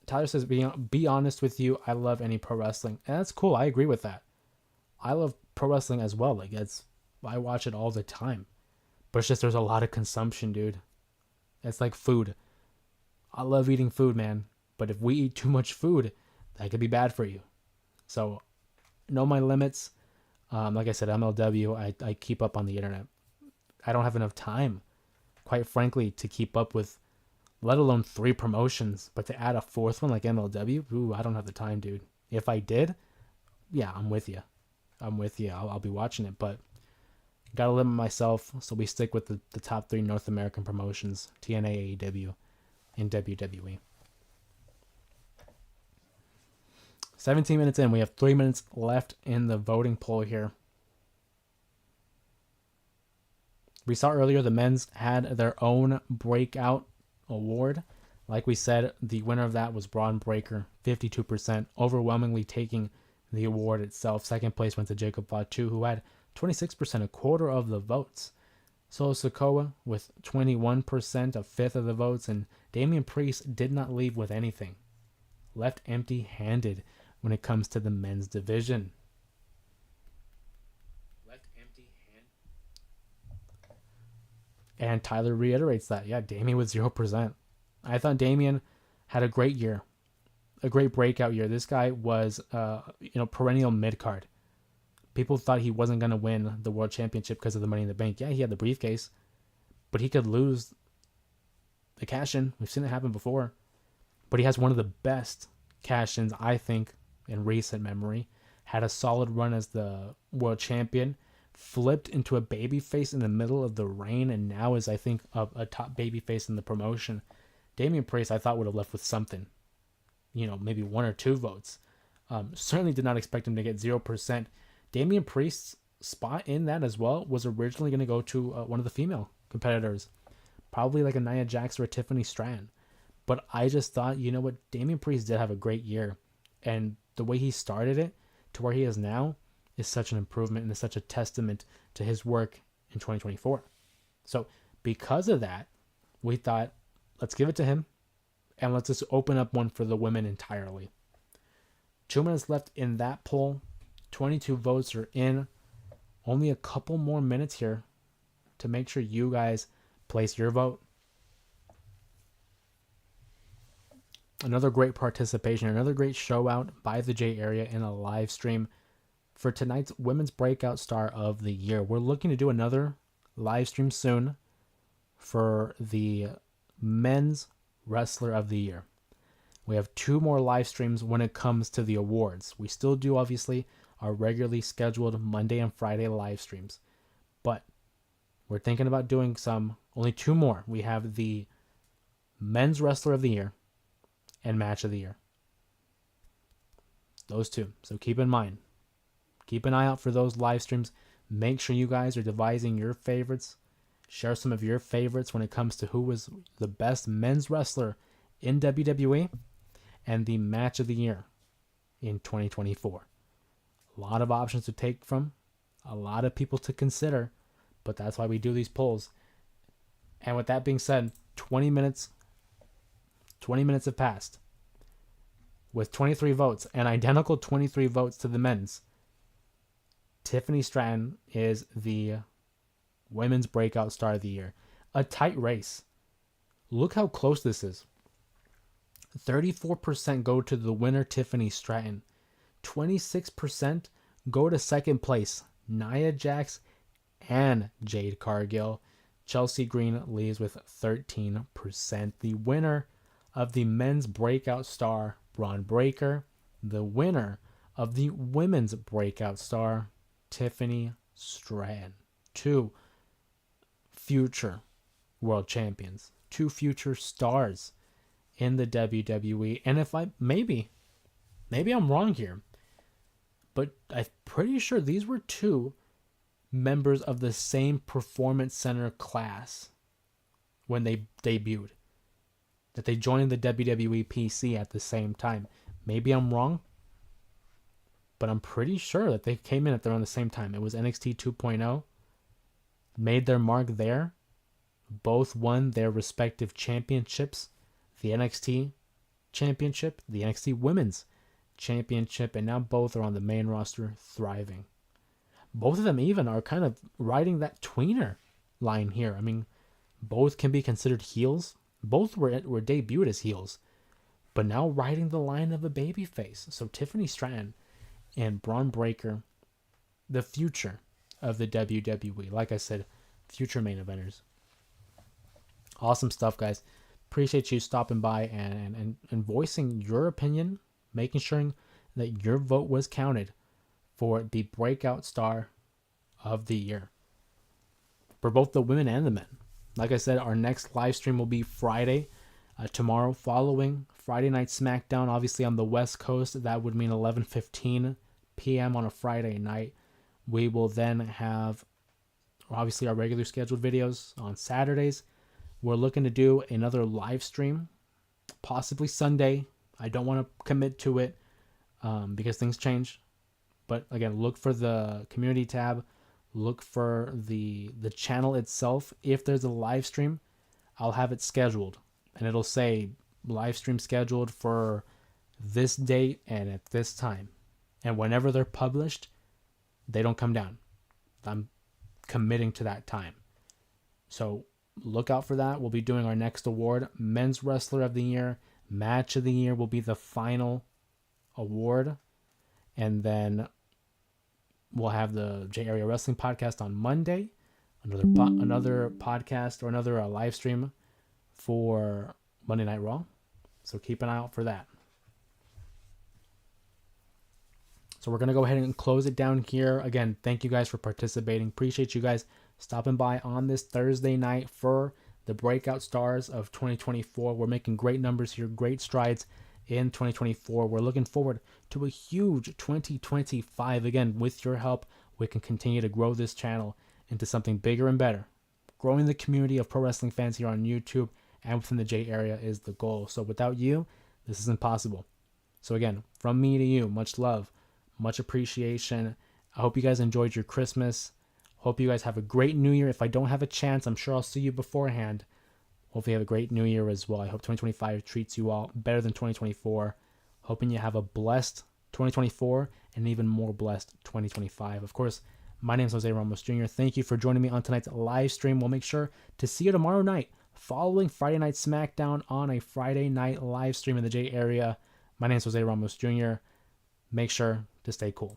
Tyler says, be honest with you, I love any pro wrestling. And that's cool. I agree with that. I love pro wrestling as well. I watch it all the time. But it's just there's a lot of consumption, dude. It's like food. I love eating food, man. But if we eat too much food, that could be bad for you. So, know my limits. Like I said, MLW, I keep up on the internet. I don't have enough time, quite frankly, to keep up with, let alone 3 promotions. But to add a 4th one like MLW, ooh, I don't have the time, dude. If I did, yeah, I'm with you. I'll be watching it, but gotta limit myself, so we stick with the top 3 North American promotions: TNA, AEW, and WWE. 17 minutes in. We have 3 minutes left in the voting poll here. We saw earlier the men's had their own Breakout award. Like we said, the winner of that was Braun Breaker, 52%, overwhelmingly taking the award itself. Second place went to Jacob Fatu, who had 26%, a quarter of the votes. Solo Sikoa with 21%, a fifth of the votes, and Damian Priest did not leave with anything. Left empty-handed when it comes to the men's division. And Tyler reiterates that. Yeah, Damian with 0%. I thought Damian had a great year. A great breakout year. This guy was, perennial mid-card. People thought he wasn't going to win the world championship because of the Money in the Bank. Yeah, he had the briefcase, but he could lose the cash in. We've seen it happen before. But he has one of the best cash ins, I think, in recent memory. Had a solid run as the world champion, flipped into a babyface in the middle of the reign, and now is, I think, a top babyface in the promotion. Damian Priest, I thought, would have left with something. Maybe 1 or 2 votes. Certainly did not expect him to get 0%. Damian Priest's spot in that as well was originally going to go to one of the female competitors. Probably like a Nia Jax or a Tiffany Stratton. But I just thought, you know what, Damian Priest did have a great year. And the way he started it to where he is now is such an improvement and is such a testament to his work in 2024. So because of that, we thought, let's give it to him and let's just open up one for the women entirely. 2 minutes left in that poll. 22 votes are in. Only a couple more minutes here to make sure you guys place your vote. Another great participation, another great show out by the J Area in a live stream for tonight's Women's Breakout Star of the Year. We're looking to do another live stream soon for the Men's Wrestler of the Year. We have 2 more live streams when it comes to the awards. We still do, obviously, our regularly scheduled Monday and Friday live streams. But we're thinking about doing only 2 more. We have the Men's Wrestler of the Year and Match of the Year. Those 2. So keep in mind. Keep an eye out for those live streams. Make sure you guys are devising your favorites. Share some of your favorites when it comes to who was the best men's wrestler in WWE and the Match of the Year in 2024. A lot of options to take from, a lot of people to consider, but that's why we do these polls. And with that being said, 20 minutes have passed. With 23 votes, an identical 23 votes to the men's, Tiffany Stratton is the Women's Breakout Star of the Year. A tight race. Look how close this is. 34% go to the winner, Tiffany Stratton. 26% go to second place, Nia Jax and Jade Cargill. Chelsea Green leaves with 13%. The winner of the Men's Breakout Star, Braun Breaker. The winner of the Women's Breakout Star, Tiffany Stratton. 2 future world champions. 2 future stars in the WWE. And if maybe I'm wrong here, but I'm pretty sure these were 2 members of the same Performance Center class when they debuted. That they joined the WWE PC at the same time. Maybe I'm wrong, but I'm pretty sure that they came in at around the same time. It was NXT 2.0. Made their mark there. Both won their respective championships. The NXT Championship, the NXT Women's Championship, and now both are on the main roster thriving. Both of them even are kind of riding that tweener line here. I mean, both can be considered heels. Both were debuted as heels, but now riding the line of a babyface. So Tiffany Stratton and Braun Breaker, the future of the WWE. Like I said, future main eventers. Awesome stuff, guys. Appreciate you stopping by and voicing your opinion, making sure that your vote was counted for the Breakout Star of the Year for both the women and the men. Like I said, our next live stream will be Friday, tomorrow, following Friday Night SmackDown. Obviously on the West Coast, that would mean 11:15 p.m. on a Friday night. We will then have, obviously, our regular scheduled videos on Saturdays. We're looking to do another live stream, possibly Sunday. I don't want to commit to it because things change. But again, look for the community tab. Look for the channel itself. If there's a live stream, I'll have it scheduled. And it'll say live stream scheduled for this date and at this time. And whenever they're published, they don't come down. I'm committing to that time. So look out for that. We'll be doing our next award. Men's Wrestler of the Year. Match of the Year will be the final award. And then We'll have the J Area Wrestling Podcast on Monday. Another podcast or another live stream for Monday Night Raw. So keep an eye out for that. So we're going to go ahead and close it down here. Again, thank you guys for participating. Appreciate you guys stopping by on this Thursday night for the Breakout Stars of 2024. We're making great numbers here, great strides in 2024. We're looking forward to a huge 2025. Again, with your help, we can continue to grow this channel into something bigger and better. Growing the community of pro wrestling fans here on YouTube and within the J area is the goal. So without you, this is impossible. So again, from me to you, much love, much appreciation. I hope you guys enjoyed your Christmas. Hope you guys have a great New Year. If I don't have a chance, I'm sure I'll see you beforehand. Hopefully you have a great New Year as well. I hope 2025 treats you all better than 2024. Hoping you have a blessed 2024 and even more blessed 2025. Of course, my name is Jose Ramos Jr. Thank you for joining me on tonight's live stream. We'll make sure to see you tomorrow night following Friday Night SmackDown on a Friday night live stream in the J area. My name is Jose Ramos Jr. Make sure to stay cool.